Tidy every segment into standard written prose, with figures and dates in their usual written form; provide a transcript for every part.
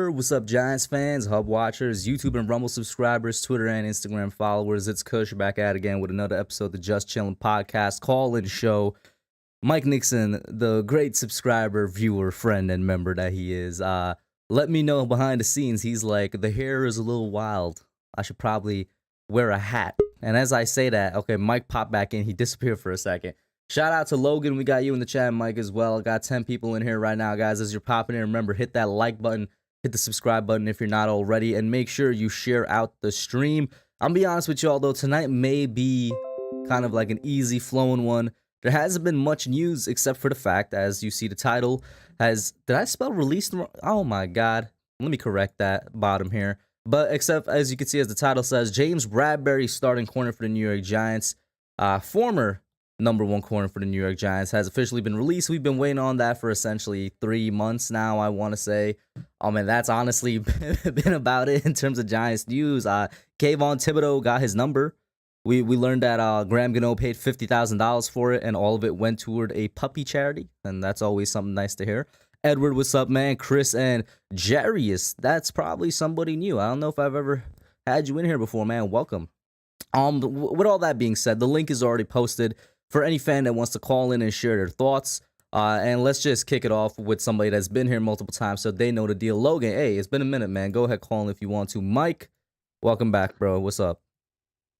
What's up, Giants fans, Hub watchers, YouTube and Rumble subscribers, Twitter and Instagram followers? It's Kush back at again with another episode of the Just Chillin podcast call-in show. Mike Nixon, the great subscriber, viewer, friend, and member that he is, let me know behind the scenes. He's like, the hair is a little wild. I should probably wear a hat. And as I say that, okay, Mike popped back in. He disappeared for a second. Shout out to Logan. We got you in the chat, Mike, as well. Got 10 people in here right now, guys. As you're popping in, remember, hit that like button, hit the subscribe button if you're not already, and make sure you share out the stream. I'm be honest with y'all, though, tonight may be kind of like an easy flowing one. There hasn't been much news except for the fact, as you see the title, did I spell released wrong? Oh my God. Let me correct that bottom here. But except, as you can see, as the title says, James Bradberry, starting corner for the New York Giants, former #1 corner for the New York Giants, has officially been released. We've been waiting on that for essentially 3 months now, I want to say. Oh man, that's honestly been about it in terms of Giants news. Kayvon Thibodeau got his number. We learned that Graham Gano paid $50,000 for it, and all of it went toward a puppy charity, and that's always something nice to hear. Edward, what's up, man? Chris and Jarius, that's probably somebody new. I don't know if I've ever had you in here before, man. Welcome. With all that being said, the link is already posted for any fan that wants to call in and share their thoughts. And let's just kick it off with somebody that's been here multiple times so they know the deal. Logan, hey, it's been a minute, man. Go ahead, call in if you want to. Mike, welcome back, bro. What's up?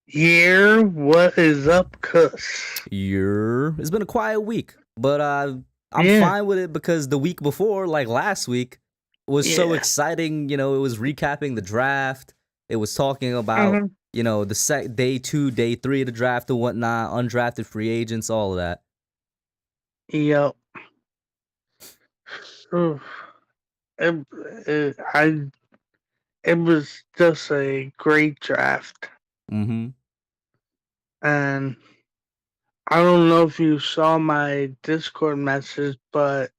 Yeah, what is up, Kush? It's been a quiet week, but I'm fine with it because the week before, like last week, was so exciting. You know, it was recapping the draft. It was talking about, you know, the day 2, day 3 of the draft and whatnot, undrafted free agents, all of that. Yep. It was just a great draft. Mm-hmm. And I don't know if you saw my Discord message, but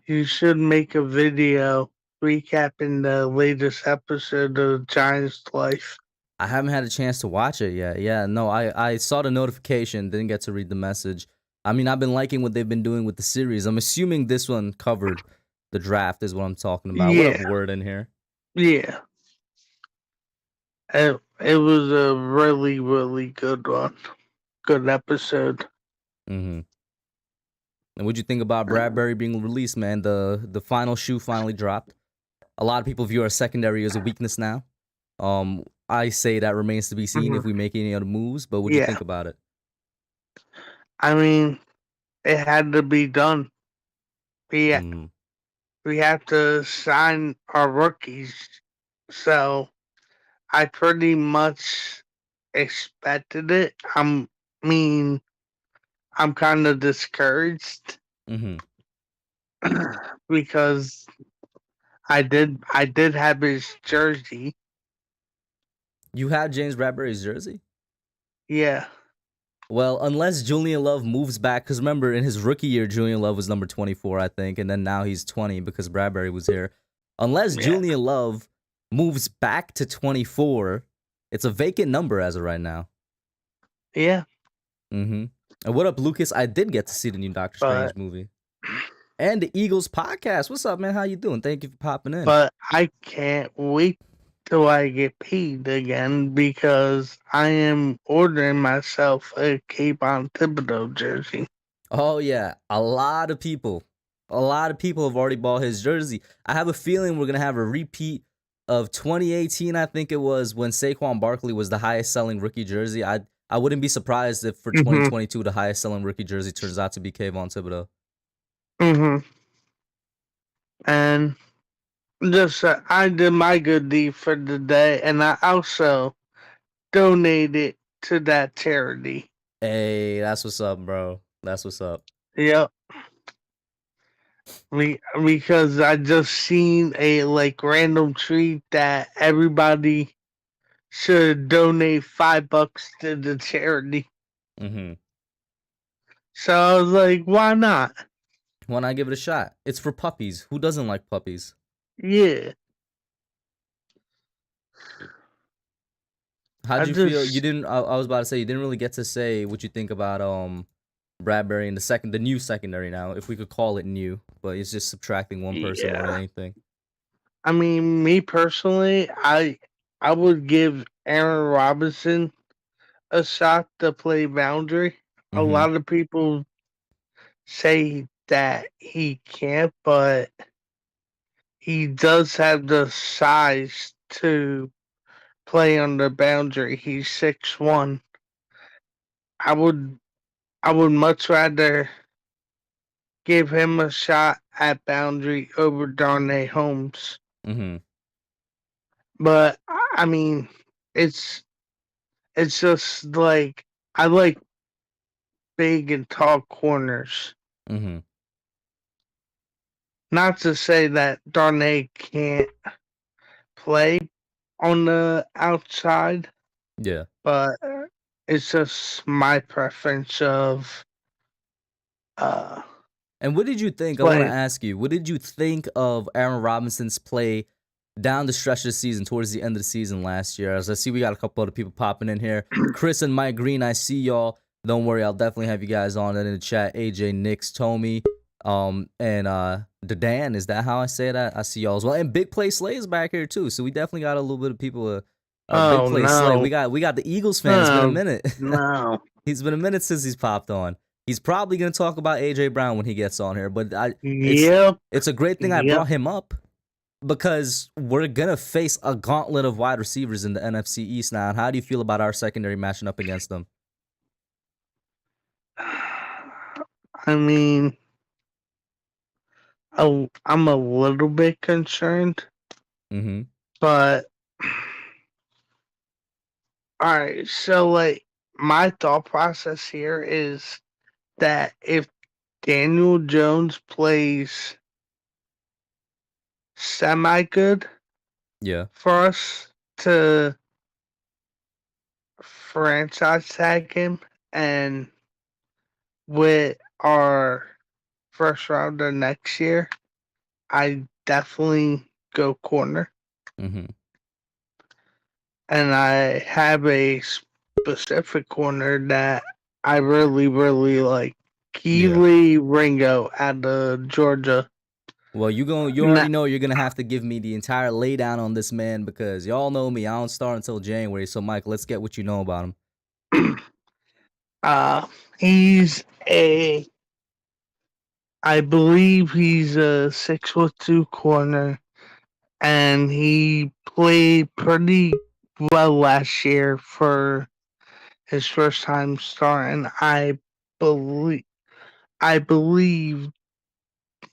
you should make a video recapping the latest episode of Giants Life. I haven't had a chance to watch it yet. Yeah, no, I saw the notification, didn't get to read the message. I mean, I've been liking what they've been doing with the series. I'm assuming this one covered the draft is what I'm talking about. Yeah. What a word in here. Yeah. It was a really, really good one. Good episode. Mm-hmm. And what'd you think about Bradberry being released, man? The final shoe finally dropped. A lot of people view our secondary as a weakness now. I say that remains to be seen if we make any other moves, but what do you think about it? I mean, it had to be done. We have to sign our rookies. So I pretty much expected it. I'm kind of discouraged because I did have his jersey. You have James Bradberry's jersey? Yeah. Well, unless Julian Love moves back, because remember, in his rookie year, Julian Love was number 24, I think, and then now he's 20 because Bradberry was here. Unless Julian Love moves back to 24, it's a vacant number as of right now. Yeah. Mm-hmm. And what up, Lucas? I did get to see the new Doctor Strange movie. And the Eagles podcast. What's up, man? How you doing? Thank you for popping in. But I can't wait till I get paid again because I am ordering myself a Kayvon Thibodeau jersey. Oh, yeah. A lot of people have already bought his jersey. I have a feeling we're going to have a repeat of 2018, I think it was, when Saquon Barkley was the highest selling rookie jersey. I wouldn't be surprised if for 2022 the highest selling rookie jersey turns out to be Kayvon Thibodeau. And just I did my good deed for the day, and I also donated to that charity. Hey, that's what's up, bro. That's what's up. Yep. Because I just seen a random tweet that everybody should donate $5 to the charity. So I was like, why not? Why not give it a shot? It's for puppies. Who doesn't like puppies? Yeah. How'd I you feel? You just didn't. I was about to say you didn't really get to say what you think about Bradberry in the new secondary now, if we could call it new, but it's just subtracting one person more than yeah. anything. I mean, me personally, I would give Aaron Robinson a shot to play boundary. A Mm-hmm. lot of people say that he can't, but he does have the size to play on the boundary. He's 6'1". I would I would much rather give him a shot at boundary over Darnay Holmes. Mm-hmm. But I mean, it's it's just like I like big and tall corners. Mm-hmm. Not to say that Darnay can't play on the outside, Yeah. but it's just my preference of uh And what did you think? I want to play. ask you, what did you think of Aaron Robinson's play down the stretch of the season, towards the end of the season last year? As I see, we got a couple other people popping in here. Chris and Mike Green, I see y'all. Don't worry, I'll definitely have you guys on in the chat. AJ, Nix, Tommy, and the Dan. Is that how I say that? I see y'all as well. And Big Play Slay is back here too. So we definitely got a little bit of people. Big Oh Play Slay. no, We got the Eagles fan. It's been a no, minute. no. He's been a minute since he's popped on. He's probably gonna talk about AJ Brown when he gets on here, but Yep, it's a great thing I yep. brought him up because we're gonna face a gauntlet of wide receivers in the NFC East now. And how do you feel about our secondary matching up against them? I mean, I'm a little bit concerned, Mm-hmm. but all right. So, like, my thought process here is that if Daniel Jones plays semi good Yeah. for us to franchise tag him, and with our first rounder next year, I definitely go corner. Mm-hmm. And I have a specific corner that I really, really like. Yeah. Keely Ringo out of Georgia. Well, you already know you're gonna have to give me the entire laydown on this man because y'all know me. I don't start until January. So, Mike, let's get what you know about him. uh, he's a, I believe he's a 6'2" corner, and he played pretty well last year for his first time starting. Believe, I believe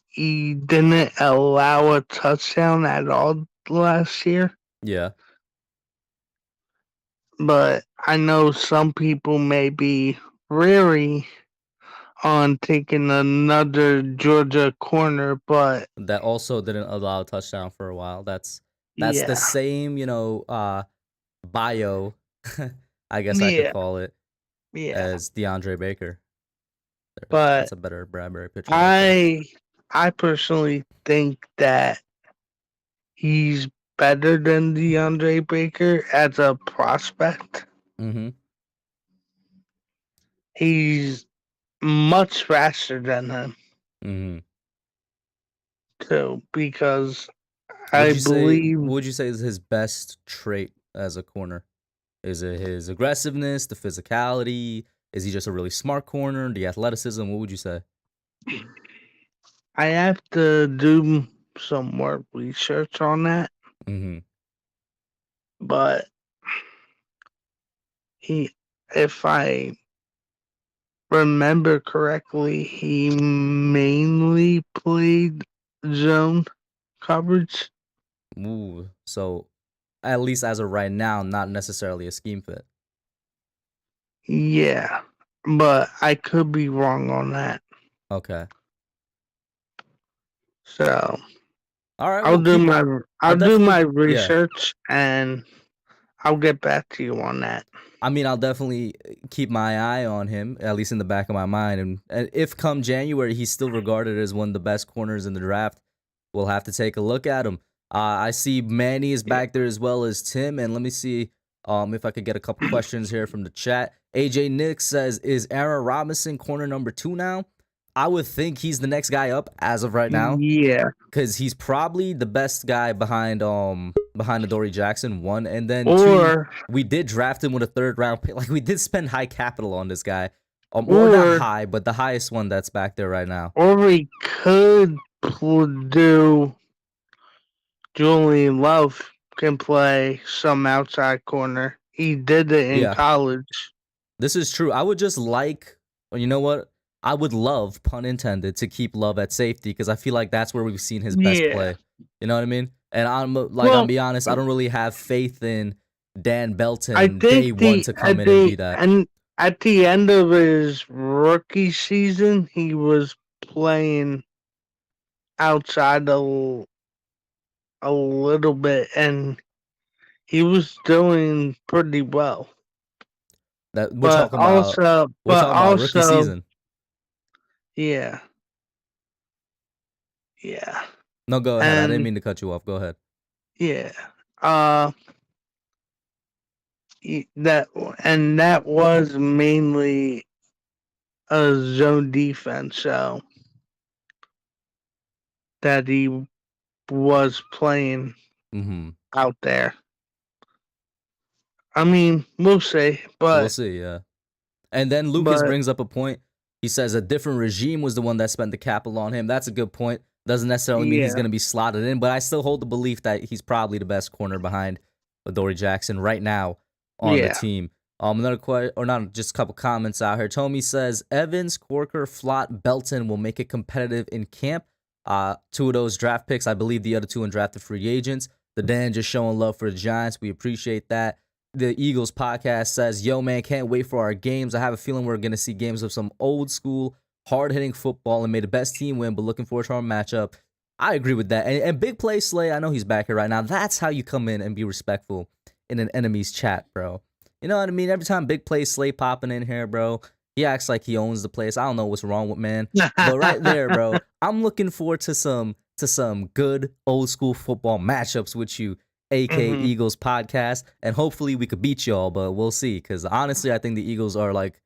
he didn't allow a touchdown at all last year. Yeah. But I know some people may be weary on taking another Georgia corner, but That also didn't allow a touchdown for a while. That's the yeah, same, bio, I guess I could yeah, call it, yeah. as DeAndre Baker. That's But a better Bradberry picture right there. I personally think that he's better than DeAndre Baker as a prospect. Mm-hmm. He's much faster than him Mm-hmm. too, because I believe What would you say is his best trait as a corner? Is it his aggressiveness, the physicality? Is he just a really smart corner? The athleticism? What would you say? I have to do some more research on that, Mm-hmm. but he, if I remember correctly, he mainly played zone coverage. Ooh. So at least as of right now, not necessarily a scheme fit. Yeah, but I could be wrong on that. Okay. So All right. I'll Well, do I'll I'll do definitely, my yeah. research and I'll get back to you on that. I mean, I'll definitely keep my eye on him, at least in the back of my mind. And if come January he's still regarded as one of the best corners in the draft, we'll have to take a look at him. I see Manny is Yeah. back there as well as Tim. And let me see. If I could get a couple questions here from the chat. AJ Nick says, "Is Aaron Robinson corner number 2 now?" I would think he's the next guy up as of right now, Yeah. because he's probably the best guy behind Adoree Jackson, 1, and then 2. Or We did draft him with a 3rd-round pick. Like, we did spend high capital on this guy, or not or high, but the highest one that's back there right now. or we could do Julian Love can play some outside corner. He did it in Yeah. college. This is true. I would just like, well, you know what? I would love, pun intended, to keep Love at safety, because I feel like that's where we've seen his best Yeah. play. You know what I mean? And I'll Well, be honest, I don't really have faith in Dan Belton I day think one to come in and be that. and at the end of his rookie season, he was playing outside a little bit, and he was doing pretty well. That we're But talking about. We're talking about rookie season. Yeah. No, go ahead. I didn't And mean to cut you off. Go ahead. yeah, that was mainly a zone defense, so that he was playing out there. I mean, we'll see, but We'll see. Yeah. And then Lucas brings up a point. He says a different regime was the one that spent the capital on him. That's a good point. Doesn't necessarily mean he's going to be slotted in, but I still hold the belief that he's probably the best corner behind Adoree Jackson right now on the team. Another question, or not, just a couple comments out here. Tommy says Evans, Corker, Flott, Belton will make it competitive in camp. 2 of those draft picks, I believe the other 2 undrafted free agents. The Dan just showing love for the Giants. We appreciate that. The Eagles podcast says, "Yo, man, can't wait for our games. I have a feeling we're going to see games of some old school, hard-hitting football, and may the best team win, but looking forward to our matchup." I agree with that. And big play Slay, I know he's back here right now. That's how you come in and be respectful in an enemy's chat, bro. You know what I mean? Every time big play Slay popping in here, bro, he acts like he owns the place. I don't know what's wrong with man. But right there, bro, I'm looking forward to some good old school football matchups with you, AK Eagles podcast, and hopefully we could beat y'all, but we'll see, because honestly, I think the Eagles are like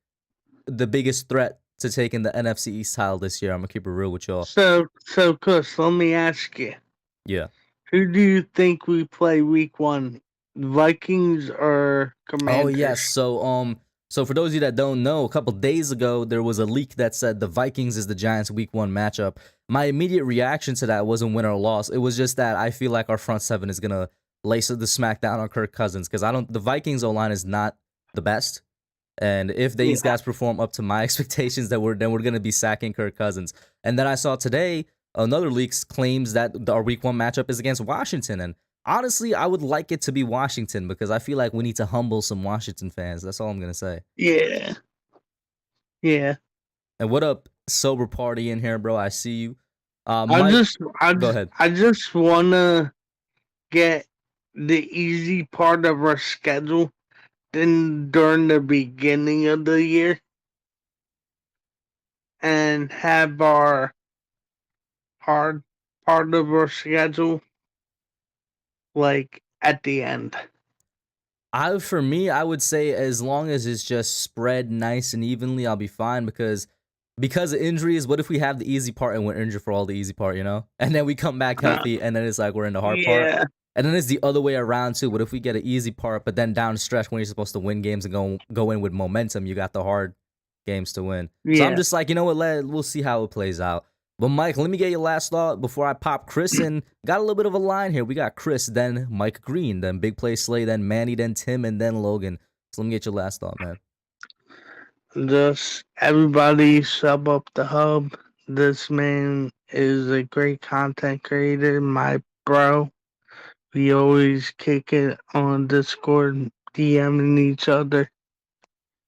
the biggest threat to taking the NFC East title this year. I'm gonna keep it real with y'all. So Kush, let me ask you. Yeah. Who do you think we play week 1? Vikings or Commanders? Oh yes. So for those of you that don't know, a couple days ago there was a leak that said the Vikings is the Giants week 1 matchup. My immediate reaction to that wasn't win or loss. It was just that I feel like our front seven is gonna lace the smackdown on Kirk Cousins, because the Vikings O-line is not the best. And if these guys perform up to my expectations, then we're gonna be sacking Kirk Cousins. And then I saw today another leak claims that our week 1 matchup is against Washington. And honestly, I would like it to be Washington, because I feel like we need to humble some Washington fans. That's all I'm gonna say. Yeah. And what up, sober party in here, bro? I see you. Go ahead. I just wanna get the easy part of our schedule then during the beginning of the year, and have our hard part of our schedule like at the end. For me, I would say as long as it's just spread nice and evenly, I'll be fine, because of injuries. What if we have the easy part and we're injured for all the easy part, and then we come back healthy and then it's like we're in the hard part. And then it's the other way around too. What if we get an easy part, but then down the stretch when you're supposed to win games and go in with momentum, you got the hard games to win. So I'm just like, you know what? We'll see how it plays out. But Mike, let me get your last thought before I pop Chris in. Got a little bit of a line here. We got Chris, then Mike Green, then Big Play Slay, then Manny, then Tim, and then Logan. So let me get your last thought, man. Just everybody sub up the hub. This man is a great content creator, my bro. We always kick it on Discord, DMing each other.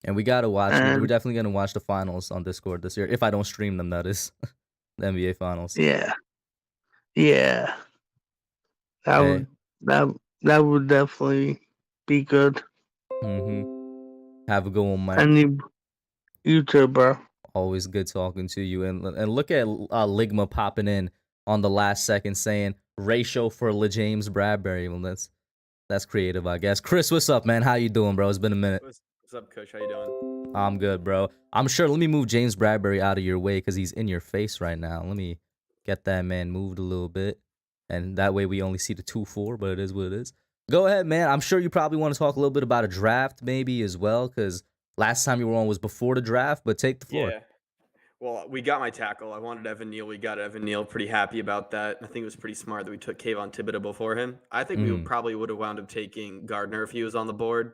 And we got to watch. We're definitely going to watch the finals on Discord this year. If I don't stream them, that is. The NBA finals. Yeah. That would definitely be good. Have a good one, Mike. And you too, bro. Always good talking to you. And look at Ligma popping in on the last second saying ratio for LeJames Bradberry. Well, That's creative, I guess. Chris, what's up, man? How you doing, bro? It's been a minute. What's up, Kush? How you doing? I'm good, bro. I'm sure. Let me move James Bradberry out of your way because he's in your face right now. Let me get that man moved a little bit, and that way we only see the 2-4. But it is what it is. Go ahead, man. I'm sure you probably want to talk a little bit about a draft, maybe as well, because last time you were on was before the draft. But take the floor. Yeah. Well, we got my tackle. I wanted Evan Neal. We got Evan Neal. Pretty happy about that. I think it was pretty smart that we took Kayvon Thibodeau before him. I think we probably would have wound up taking Gardner if he was on the board,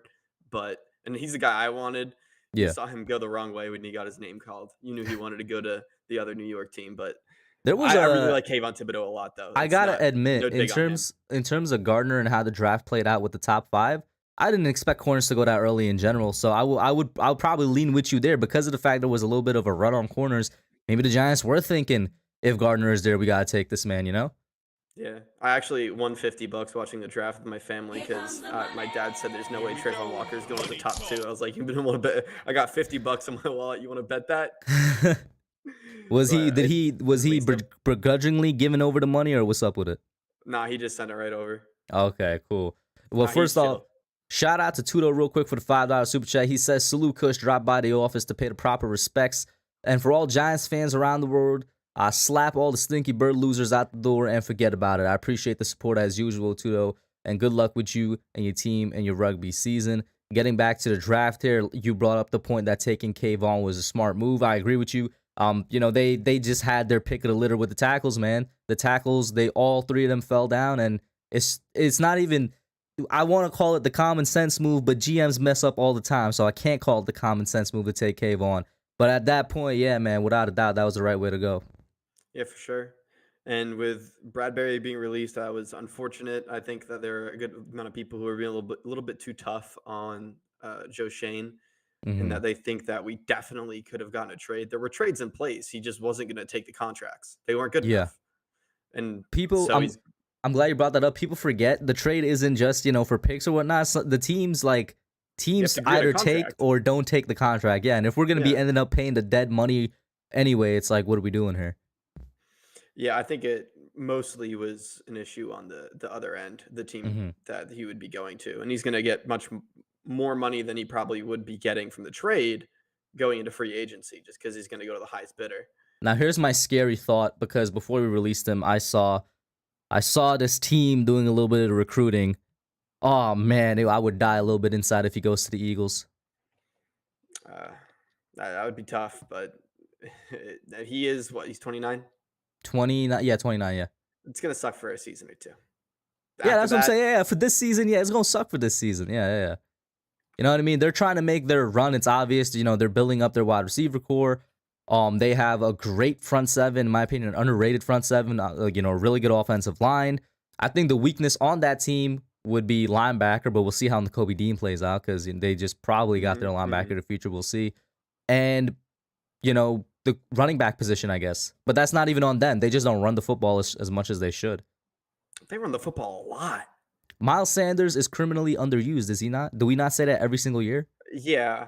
and he's the guy I wanted. You Yeah, saw him go the wrong way when he got his name called. You knew he wanted to go to the other New York team, but there was I really like Kayvon Thibodeau a lot, though. I It's gotta not admit, no dig on him. in terms of Gardner and how the draft played out with the top 5, I didn't expect corners to go that early in general. So I'll probably lean with you there because of the fact there was a little bit of a run on corners. Maybe the Giants were thinking if Gardner is there, we gotta take this man. You know? Yeah, I actually won $50 watching the draft with my family because my dad said there's no way Trayvon Walker's going to the top 2. I was like, you want to bet? I got $50 in my wallet. You want to bet that? Was he? But Did he? Was he released him. begrudgingly giving over the money, or what's up with it? Nah, he just sent it right over. Okay, cool. Well, He's first off, chill. shout out to Tudo real quick for the $5 super chat. He says, "Salute Kush, drop by the office to pay the proper respects, and for all Giants fans around the world, slap all the stinky bird losers out the door and forget about it. I appreciate the support as usual, Tudo, and good luck with you and your team and your rugby season." Getting back to the draft here, you brought up the point that taking Kayvon was a smart move. I agree with you. They just had their pick of the litter with the tackles, man. The tackles, all 3 of them fell down, and it's not even. I want to call it the common sense move, but GMs mess up all the time, so I can't call it the common sense move to take Kayvon. But at that point, yeah, man, without a doubt, that was the right way to go. Yeah, for sure. And with Bradberry being released, that was unfortunate. I think that there are a good amount of people who are being a little bit too tough on Joe Shane, and Hmm. that they think that we definitely could have gotten a trade. There were trades in place. He just wasn't going to take the contracts. They weren't good Yeah, enough. And people, so he's I'm glad you brought that up. People forget the trade isn't just for picks or whatnot. So the teams you have to agree on a either take contract. or don't take the contract. Yeah, and if we're gonna be Yeah. ending up paying the dead money anyway, it's like, what are we doing here? Yeah, I think it mostly was an issue on the other end, the team Hmm. that he would be going to, and he's going to get more money than he probably would be getting from the trade going into free agency, just because he's going to go to the highest bidder. Now here's my scary thought because before we released him, I saw this team doing a little bit of recruiting. Oh man, I would die a little bit inside if he goes to the Eagles. Uh, that would be tough, but he is what? He's 29. 29, yeah, 29, yeah. It's going to suck for a season or two. Yeah, After that's what I'm that, saying. Yeah, for this season, yeah, it's gonna suck for this season. Yeah, yeah, yeah. You know what I mean? They're trying to make their run. It's obvious. They're building up their wide receiver core. They have a great front seven, in my opinion, an underrated front seven. A really good offensive line. I think the weakness on that team would be linebacker, but we'll see how Kobe Dean plays out because they just probably got their linebacker in the future. We'll see. And the running back position, I guess, but that's not even on them. They just don't run the football as much as they should. they run the football a lot. Miles Sanders is criminally underused, is he not? Do we not say that every single year? Yeah.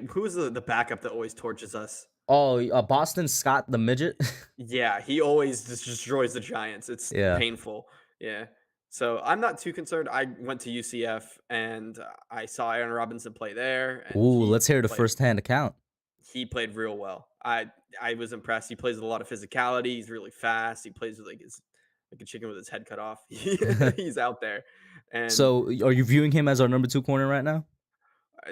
Who's the backup that always torches us? Oh, Boston Scott the midget. Yeah, he always just destroys the Giants. It's Yeah. painful. Yeah. So I'm not too concerned. I went to UCF and I saw Aaron Robinson play there, and Ooh, let's hear the played, first-hand account. he played real well. I was impressed. He plays with a lot of physicality. He's really fast. He plays with like a chicken with his head cut off. He's out there, and So, are you viewing him as our number 2 corner right now?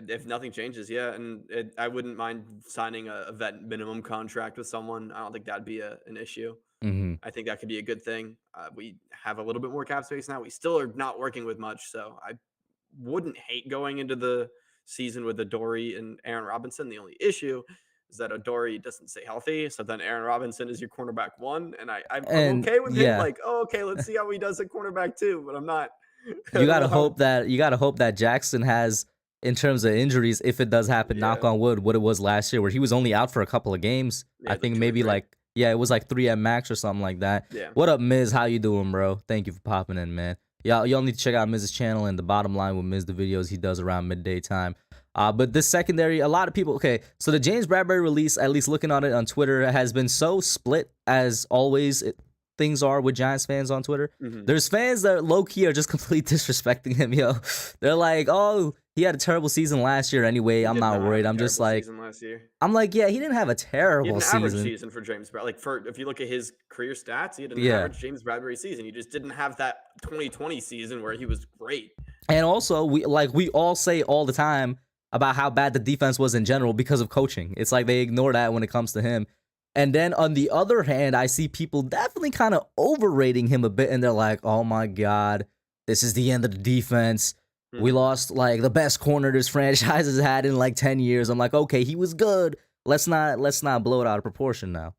if nothing changes, yeah, and I wouldn't mind signing a vet minimum contract with someone. I don't think that'd be an issue. Mm-hmm. I think that could be a good thing. We have a little bit more cap space now. We still are not working with much, so I wouldn't hate going into the season with Adoree and Aaron Robinson. The only issue is that Adoree doesn't stay healthy, so then Aaron Robinson is your cornerback 1, and I'm And okay with him. yeah, Like, oh, okay, let's see how he does at cornerback 2, but I'm not. I you don't gotta know how. hope that Jackson has, in terms of injuries, if it does happen, knock Yeah, on wood, what it was last year, where he was only out for a couple of games. yeah, I like think 2 or maybe 3. it was like 3 at max or something like that. Yeah. What up, Miz? How you doing, bro? Thank you for popping in, man. Y'all need to check out Miz's channel and the bottom line with Miz, the videos he does around midday time. But this secondary, a lot of people. Okay, so the James Bradberry release, at least looking on it on Twitter, has been so split as always. things are with Giants fans on Twitter. Mhm. There's fans that low key are just completely disrespecting him, yo. They're like, oh, he had a terrible season last year anyway. He I'm did not have worried. a I'm just terrible like, season last year. I'm like, yeah, he didn't have a He had terrible an average season. season for James Bradberry. Like if you look at his career stats, he had an Yeah. average James Bradberry season. He just didn't have that 2020 season where he was great. And also, we all say all the time about how bad the defense was in general because of coaching. It's like they ignore that when it comes to him. And then on the other hand, I see people definitely kind of overrating him a bit, and they're like, "Oh my God, this is the end of the defense. We lost like the best corner this franchise has had in like 10 years." I'm like, okay, he was good. Let's not blow it out of proportion now.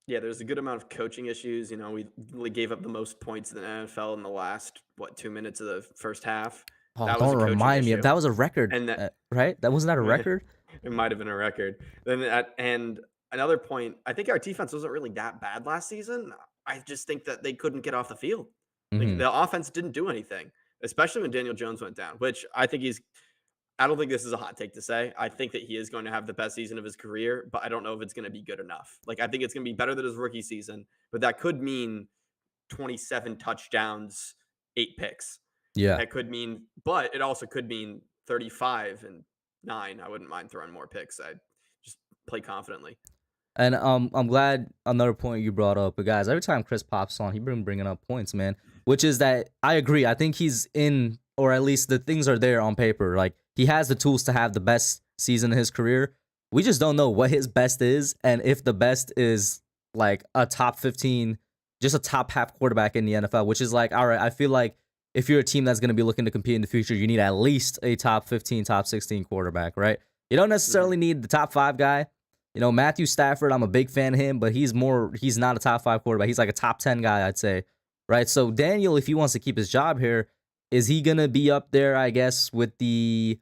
Yeah, there's a good amount of coaching issues. You know, we gave up the most points in the NFL in the last 2 minutes of the first half. Oh, That was a don't coaching remind me. issue. That was a record, And that right? That wasn't that a record? it might have been a record. And another point, I think our defense wasn't really that bad last season. I just think that they couldn't get off the field. Like Mhm. the offense didn't do anything, especially when Daniel Jones went down, which I don't think this is a hot take to say. I think that he is going to have the best season of his career, but I don't know if it's going to be good enough. Like I think it's going to be better than his rookie season, but that could mean 27 touchdowns, 8 picks. Yeah. That could mean, but it also could mean 35 and 9. I wouldn't mind throwing more picks. I just play confidently. And I'm glad another point you brought up. But guys, every time Chris pops on, he been bringing up points, man. Which is that I agree. I think he's in, or at least the things are there on paper. Like he has the tools to have the best season of his career. We just don't know what his best is, and if the best is like a top 15, just a top half quarterback in the NFL. Which is like, all right, I feel like if you're a team that's going to be looking to compete in the future, you need at least a top 15, top 16 quarterback, right? You don't necessarily need the top 5 guy. You know, Matthew Stafford, I'm a big fan of him, but he's not a top 5 quarterback. He's like a top 10 guy, I'd say, right? So Daniel, if he wants to keep his job here, is he going to be up there, I guess, with the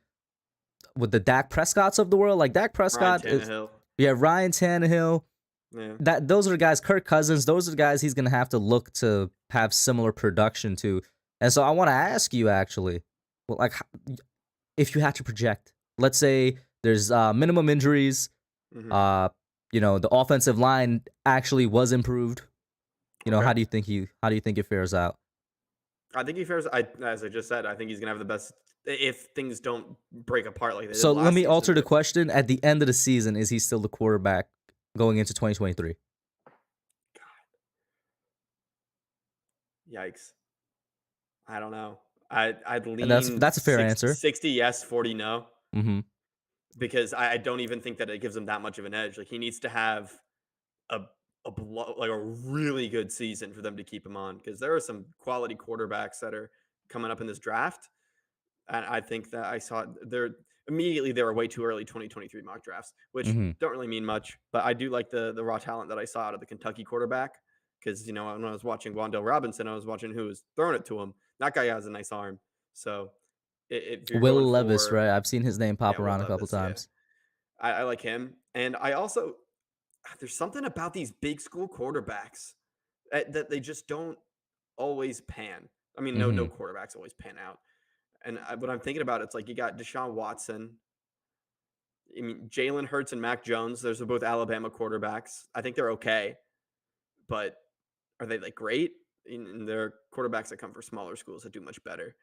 Dak Prescotts of the world? Like Dak Prescott, Ryan Tannehill. Yeah. Those are the guys, Kirk Cousins, those are the guys he's going to have to look to have similar production to. And so I want to ask you, actually, well, like, if you had to project, let's say there's minimum injuries, you know, the offensive line actually was improved. You know, Okay. how do you think it fares out? I think he fares. As I just said, I think he's gonna have the best if things don't break apart like they did So last let me season. alter the question. At the end of the season, is he still the quarterback going into 2023? Yikes! I don't know. I'd lean. And that's a fair answer. 60 yes, 40 no. Mm-hmm. Because I don't even think that it gives him that much of an edge. Like he needs to have a really good season for them to keep him on. Because there are some quality quarterbacks that are coming up in this draft, and I think that I saw there immediately they were way too early 2023 mock drafts, which don't really mean much. But I do like the raw talent that I saw out of the Kentucky quarterback. Because you know when I was watching Wan'Dale Robinson, I was watching who was throwing it to him. That guy has a nice arm. So if you're Will going Levis, for, right? I've seen his name pop Will around a couple Levis, yeah. times. I like him. And I also, there's something about these big school quarterbacks that they just don't always pan. I mean, no quarterbacks always pan out. And what I'm thinking about, it's like you got Deshaun Watson. I mean, Jalen Hurts and Mac Jones. Those are both Alabama quarterbacks. I think they're okay. But are they like great? And they're quarterbacks that come from smaller schools that do much better.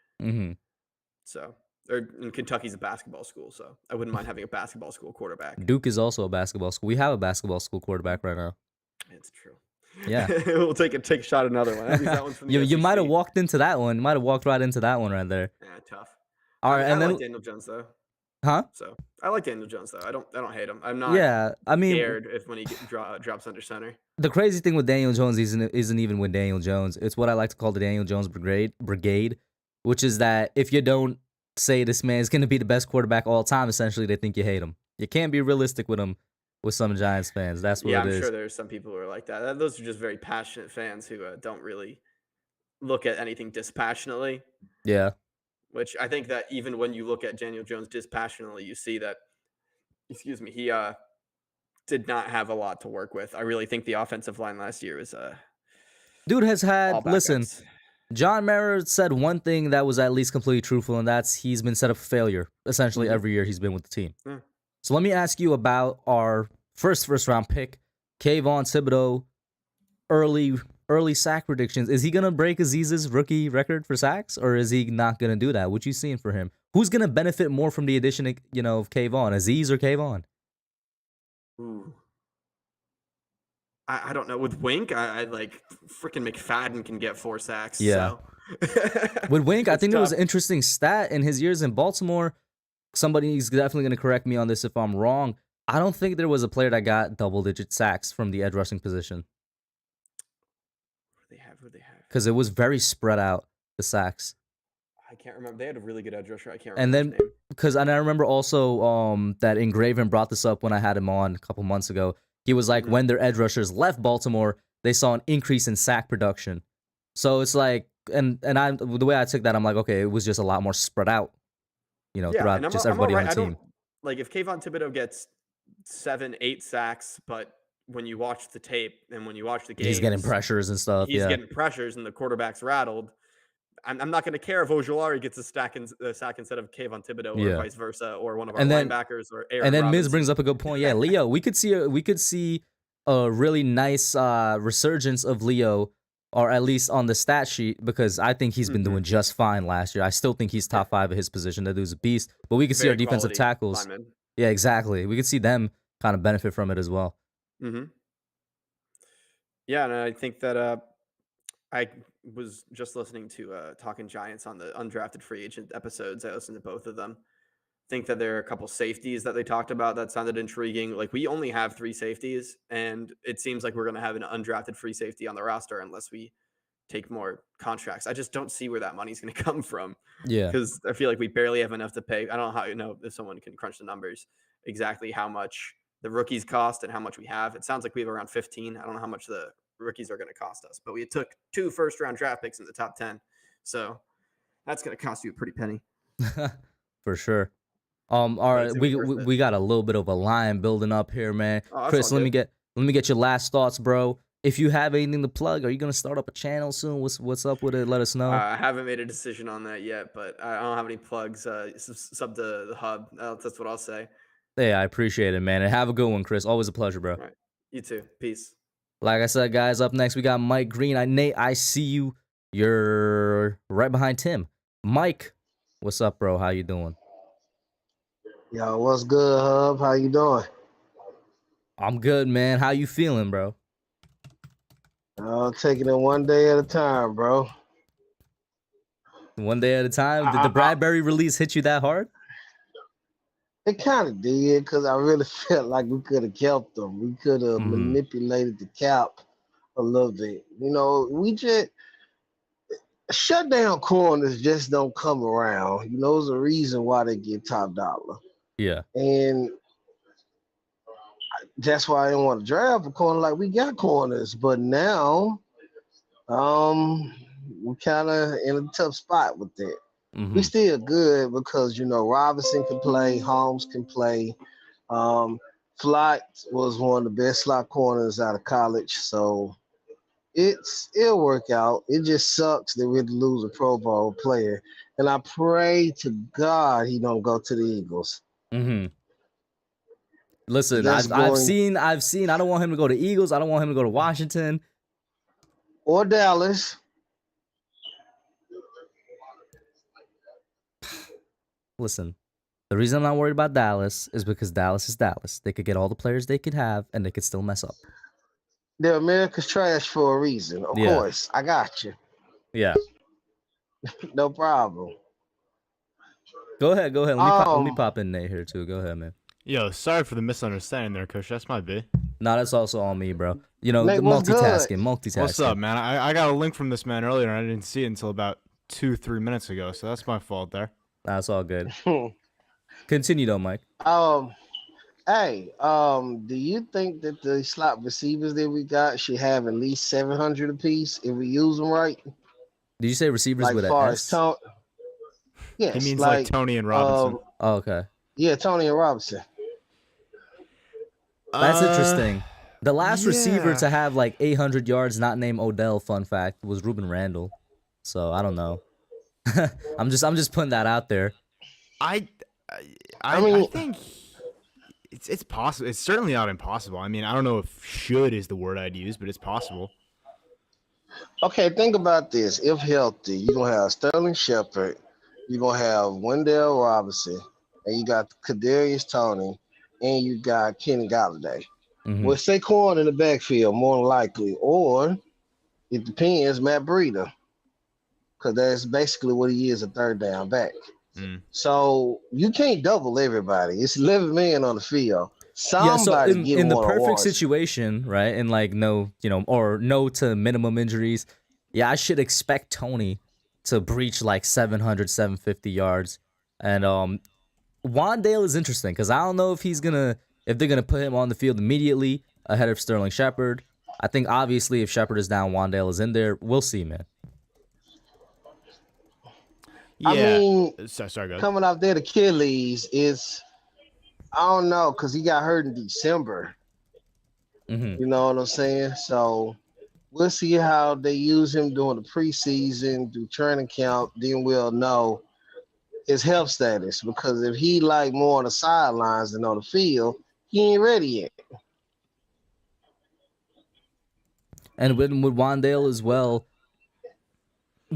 So, and Kentucky's a basketball school, so I wouldn't mind having a basketball school quarterback. Duke is also a basketball school. We have a basketball school quarterback right now. It's true. Yeah. We'll take a shot at another one. At least that one's from the you might have SEC. walked into that one. Might have walked right into that one right there. Yeah, tough. All right, and I then like Daniel Jones though. Huh? So I like Daniel Jones though. I don't hate him. I'm not. Yeah, I mean, scared when he drops under center. The crazy thing with Daniel Jones isn't even with Daniel Jones. It's what I like to call the Daniel Jones brigade, which is that if you don't say this man is going to be the best quarterback all time, essentially they think you hate him. You can't be realistic with him with some Giants fans. That's what it is. I'm sure there's some people who are like that. Those are just very passionate fans who don't really look at anything dispassionately. Yeah. Which I think that even when you look at Daniel Jones dispassionately, you see that, he did not have a lot to work with. I really think the offensive line last year was dude has had, all listen, backups. John Mara said one thing that was at least completely truthful, and that's he's been set up for failure essentially every year he's been with the team. Yeah. So let me ask you about our first round pick, Kayvon Thibodeau, early early sack predictions. Is he gonna break Aziz's rookie record for sacks, or is he not gonna do that? What you seeing for him? Who's gonna benefit more from the addition of of Kayvon, Aziz or Kayvon? Ooh. I don't know. With Wink, I like freaking McFadden can get 4 sacks. Yeah. So With Wink, I it's think there was tough. an interesting stat in his years in Baltimore. Somebody's definitely going to correct me on this if I'm wrong. I don't think there was a player that got double-digit sacks from the edge rushing position Who they have? because it was very spread out, the sacks. I can't remember. They had a really good edge rusher. I can't And remember then, his name. because I remember also that Engraven brought this up when I had him on a couple months ago. He was like, when their edge rushers left Baltimore, they saw an increase in sack production. So it's like, and the way I took that, I'm like, okay, it was just a lot more spread out, Yeah, throughout and just I'm all everybody on right. the I team. don't like if Kayvon Thibodeau gets 7, 8 sacks, but when you watch the tape and when you watch the He's getting games, pressures and stuff. he's Yeah. getting pressures and the quarterback's rattled. I'm not going to care if Ojolari gets a sack instead of Kayvon Thibodeau or Yeah. vice versa, or one of our And then- linebackers or Aaron And then Miz Robinson. brings up a good point. Yeah, Leo, we could see a really nice resurgence of Leo, or at least on the stat sheet, because I think he's been doing just fine last year. I still think he's top 5 of his position. That dude's a beast. But we could see our Very defensive quality tackles. lineman. Yeah, exactly. We could see them kind of benefit from it as well. Mm-hmm. Yeah, and I think that I was just listening to Talking Giants on the undrafted free agent episodes. I listened to both of them. Think that there are a couple safeties that they talked about that sounded intriguing. Like, we only have 3 safeties, and it seems like we're going to have an undrafted free safety on the roster unless we take more contracts. I just don't see where that money's going to come from. Yeah. Because I feel like we barely have enough to pay. I don't know if someone can crunch the numbers exactly how much the rookies cost and how much we have. It sounds like we have around 15. I don't know how much the rookies are going to cost us, but we took 2 first-round draft picks in the top 10. So that's going to cost you a pretty penny. For sure. All right, it's gonna be worth it. we got a little bit of a line building up here, man. Oh, that's Chris, all let me good. get your last thoughts, bro. If you have anything to plug, are you gonna start up a channel soon? What's up with it? Let us know. I haven't made a decision on that yet, but I don't have any plugs. Sub to the hub. That's what I'll say. Hey, I appreciate it, man. And have a good one, Chris. Always a pleasure, bro. All right. You too. Peace. Like I said, guys, up next we got Mike Green. Nate, I see you. You're right behind Tim. Mike, what's up, bro? How you doing? Yo, what's good, Hub? How you doing? I'm good, man. How you feeling, bro? Taking it one day at a time, bro. One day at a time. Did the Bradberry release hit you that hard? It kind of did, because I really felt like we could have kept them. We could have manipulated the cap a little bit. We just shutdown corners just don't come around. There's a reason why they get top dollar. Yeah. And that's why I didn't want to draft a corner like we got corners. But now, we're kind of in a tough spot with that. We still good because, Robinson can play, Holmes can play. Flott was one of the best slot corners out of college. So it'll work out. It just sucks that we had to lose a Pro Bowl player. And I pray to God he don't go to the Eagles. Listen, I've seen. I don't want him to go to Eagles. I don't want him to go to Washington or Dallas. Listen, the reason I'm not worried about Dallas is because Dallas is Dallas. They could get all the players they could have, and they could still mess up. They're America's trash for a reason. Of course, I got you. Yeah. No problem. Go ahead. Let me pop in Nate here too. Go ahead, man. Yo, sorry for the misunderstanding there, Kush. That's my B. No, that's also on me, bro. Nate, multitasking. What's up, man? I got a link from this man earlier, and I didn't see it until about 2-3 minutes ago, so that's my fault there. That's all good. Continue though, Mike. Hey, do you think that the slot receivers that we got should have at least 700 apiece if we use them right? Did you say receivers like with an S? Yes, he means like Tony and Robinson. Oh, okay. Yeah, Tony and Robinson. That's interesting. The last receiver to have like 800 yards, not named Odell, fun fact, was Ruben Randall. So I don't know. I'm just putting that out there. I mean, I think it's possible. It's certainly not impossible. I mean, I don't know if "should" is the word I'd use, but it's possible. Okay, think about this. If healthy, you're gonna have Sterling Shepard, you're gonna have Wendell Robinson, and you got Kadarius Toney, and you got Kenny Galladay. Hmm. With Saquon in the backfield, more than likely, or it depends, Matt Breida, because that's basically what he is, a third down back. Mm. So you can't double everybody. It's 11 men on the field. Yeah, so Somebody get in the perfect one-on-ones. situation, right, and like no, or no to minimum injuries, yeah, I should expect Tony to breach like 700, 750 yards. And Wandale is interesting because I don't know if they're gonna put him on the field immediately ahead of Sterling Shepard. I think obviously if Shepard is down, Wandale is in there. We'll see, man. Yeah. I mean, Sorry, go ahead. coming off that Achilles is, I don't know, because he got hurt in December. Mm-hmm. You know what I'm saying? So we'll see how they use him during the preseason, do training camp. Then we'll know his health status. Because if he like more on the sidelines than on the field, he ain't ready yet. And with Wandale as well,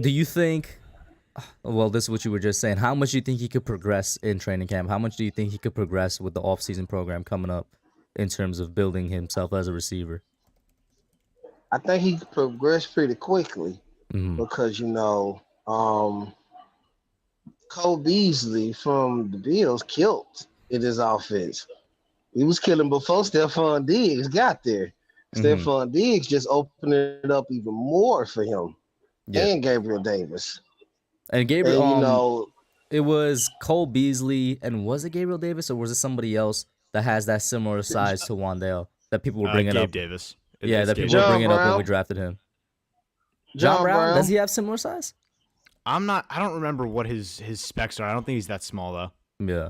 do you think? Well, this is what you were just saying. How much do you think he could progress in training camp? How much do you think he could progress with the offseason program coming up in terms of building himself as a receiver? I think he could progress pretty quickly Mm-hmm. because, Cole Beasley from the Bills killed in his offense. He was killing before Stephon Diggs got there. Mm-hmm. Stephon Diggs just opened it up even more for him Yeah. and Gabriel Davis. And Gabriel, And, it was Cole Beasley, and was it Gabriel Davis or was it somebody else that has that similar size to Wandale that people were bringing Gabe up? Davis. Yeah, It's that Gabe people were John bringing up when Brown. we drafted him. John Brown. Does he have similar size? I don't remember what his specs are. I don't think he's that small though. Yeah.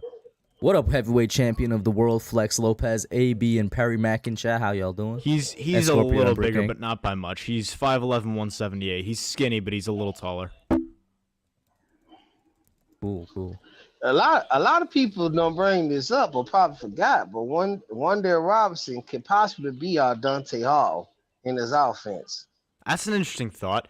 What up, heavyweight champion of the world, Flex Lopez, AB, and Perry Mackinchad? How y'all doing? He's a Scorpion little Brick bigger, King. but not by much. He's 5'11", 178. He's skinny, but he's a little taller. Cool. A lot of people don't bring this up or probably forgot, but Wandale Robinson could possibly be our Dante Hall in his offense. That's an interesting thought.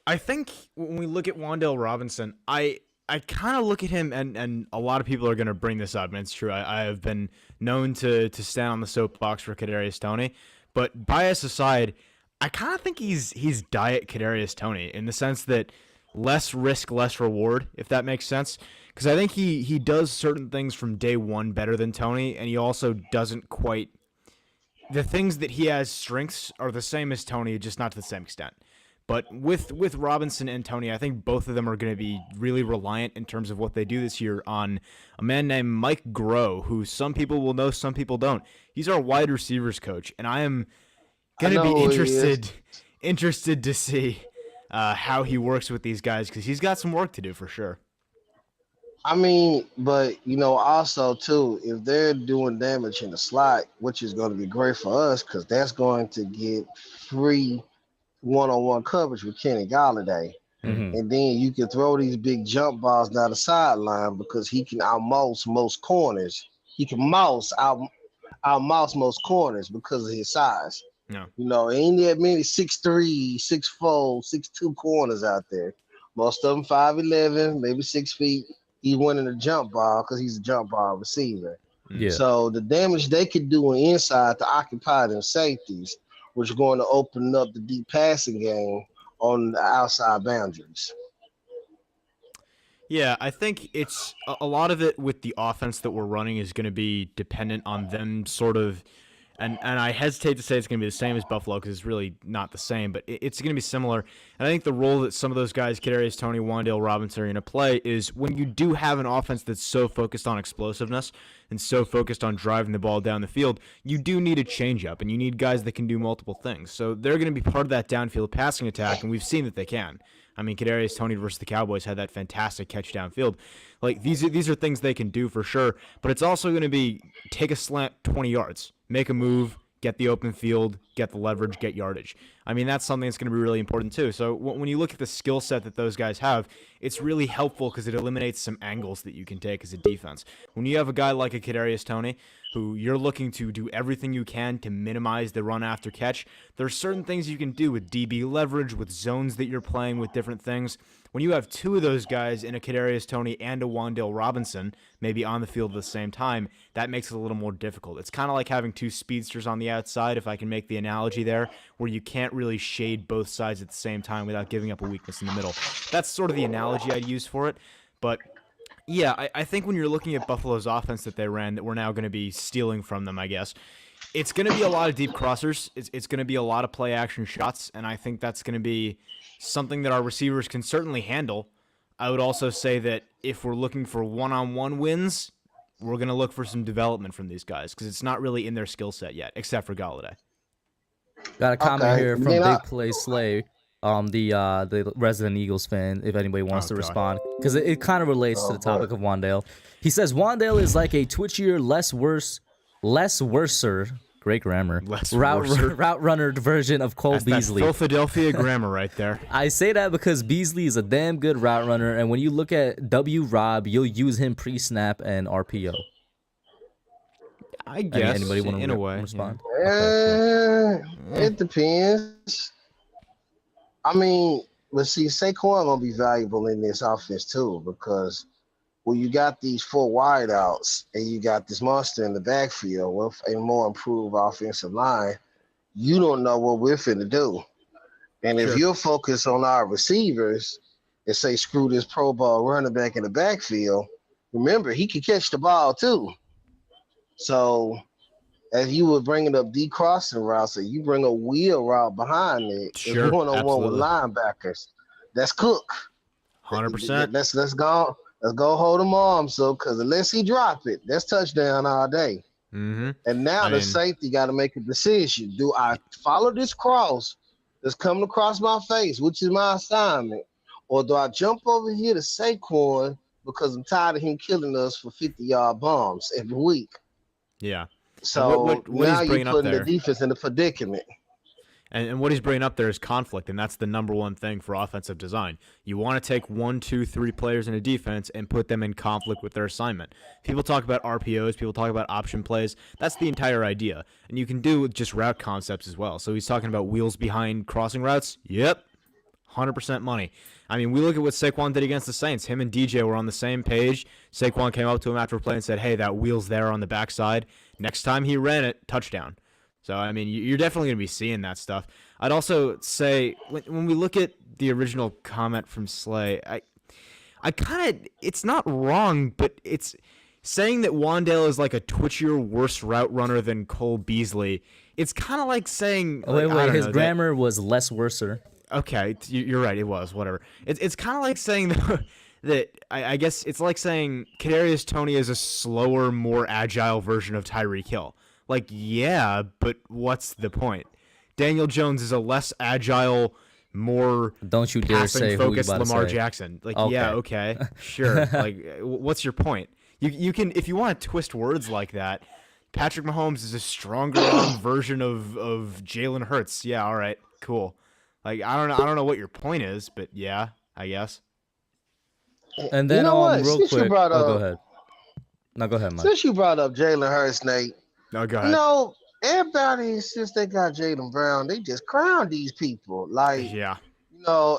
I think when we look at Wandale Robinson, I kind of look at him, and a lot of people are going to bring this up, and it's true. I have been known to stand on the soapbox for Kadarius Toney, but bias aside, I kind of think he's diet Kadarius Toney in the sense that less risk, less reward, if that makes sense. Because I think he does certain things from day one better than Toney, and he also doesn't quite. The things that he has strengths are the same as Toney, just not to the same extent. But with Robinson and Toney, I think both of them are going to be really reliant in terms of what they do this year on a man named Mike Groh, who some people will know, some people don't. He's our wide receivers coach, and I am going to be interested to see how he works with these guys because he's got some work to do for sure. I mean, but also too, if they're doing damage in the slot, which is going to be great for us because that's going to get free one-on-one coverage with Kenny Galladay. Mm-hmm. And then you can throw these big jump balls down the sideline because he can outmouse most corners. He can outmouse most corners because of his size. No. Ain't that many 6'3", 6'4", 6'2" corners out there. Most of them 5'11", maybe 6 feet. He winning a jump ball because he's a jump ball receiver. Yeah. So the damage they could do inside to occupy them safeties, which is going to open up the deep passing game on the outside boundaries. Yeah, I think it's a lot of it with the offense that we're running is going to be dependent on them sort of, and I hesitate to say it's going to be the same as Buffalo because it's really not the same, but it's going to be similar. And I think the role that some of those guys, Kadarius Toney, Wandale Robinson, are going to play is when you do have an offense that's so focused on explosiveness and so focused on driving the ball down the field, you do need a changeup, and you need guys that can do multiple things. So they're going to be part of that downfield passing attack, and we've seen that they can. I mean, Kadarius Toney versus the Cowboys had that fantastic catch downfield. Like these are things they can do for sure, but it's also going to be take a slant 20 yards, make a move, get the open field, get the leverage, get yardage. I mean, that's something that's going to be really important too. So when you look at the skill set that those guys have, it's really helpful because it eliminates some angles that you can take as a defense. When you have a guy like a Kadarius Toney, who you're looking to do everything you can to minimize the run after catch, there's certain things you can do with DB leverage, with zones that you're playing, with different things. When you have two of those guys in a Kadarius Toney and a Wan'Dale Robinson, maybe on the field at the same time, that makes it a little more difficult. It's kind of like having two speedsters on the outside, if I can make the analogy there, where you can't really shade both sides at the same time without giving up a weakness in the middle. That's sort of the analogy I'd use for it. But yeah, I think when you're looking at Buffalo's offense that they ran, that we're now going to be stealing from them, I guess, it's going to be a lot of deep crossers. It's going to be a lot of play action shots, and I think that's going to be something that our receivers can certainly handle. I would also say that if we're looking for one-on-one wins, we're going to look for some development from these guys because it's not really in their skill set yet, except for Galladay. Got a comment here from Big Play Slay, the resident Eagles fan, if anybody wants to respond, because it kind of relates to the topic of Wan'Dale. He says Wan'Dale is like a twitchier, less worser, great grammar, route runner version of Cole Beasley. That's Philadelphia grammar right there. I say that because Beasley is a damn good route runner, and when you look at W-Rob, you'll use him pre-snap and RPO. I guess, anybody want to respond? Yeah. Okay, cool. It depends. I mean, but see, Saquon gonna be valuable in this offense too, because when you got these 4 wideouts and you got this monster in the backfield with a more improved offensive line, you don't know what we're finna do. And if you're focused on our receivers and say, screw this pro ball running back in the backfield, remember, he can catch the ball too. So as you were bringing up D-crossing routes, and you bring a wheel route behind it, if you're one-on-one with linebackers, that's Cook. 100%. Let's go hold him on, because unless he drop it, that's touchdown all day. Mm-hmm. And now the safety got to make a decision. Do I follow this cross that's coming across my face, which is my assignment, or do I jump over here to Saquon because I'm tired of him killing us for 50-yard bombs every week? Yeah. So what now he's you're putting the defense in a predicament. And what he's bringing up there is conflict, and that's the number one thing for offensive design. You want to take 1, 2, 3 players in a defense and put them in conflict with their assignment. People talk about RPOs, people talk about option plays. That's the entire idea. And you can do with just route concepts as well. So he's talking about wheels behind crossing routes. Yep, 100% money. I mean, we look at what Saquon did against the Saints. Him and DJ were on the same page. Saquon came up to him after a play and said, hey, that wheel's there on the backside. Next time he ran it, touchdown. So, I mean, you're definitely going to be seeing that stuff. I'd also say, when we look at the original comment from Slay, I kind of, it's not wrong, but it's saying that Wan'Dale is like a twitchier, worse route runner than Cole Beasley. It's kind of like saying... Wait, his grammar was less worser. Okay, you're right, it was, whatever. It's kind of like saying that I guess it's like saying Kadarius Toney is a slower, more agile version of Tyreek Hill. Like, yeah, but what's the point? Daniel Jones is a less agile, more don't you dare say focused Lamar say. Jackson. Like, okay. Yeah, okay, sure. Like, what's your point? You can, if you want to twist words like that, Patrick Mahomes is a stronger version of Jalen Hurts. Yeah, all right, cool. Like, I don't know what your point is, but yeah, I guess. And then real quick, go ahead. No, go ahead, Mike. Since you brought up Jalen Hurts, Nate. No, go ahead. No, everybody, since they got Jaylen Brown, they just crown these people. Like, yeah,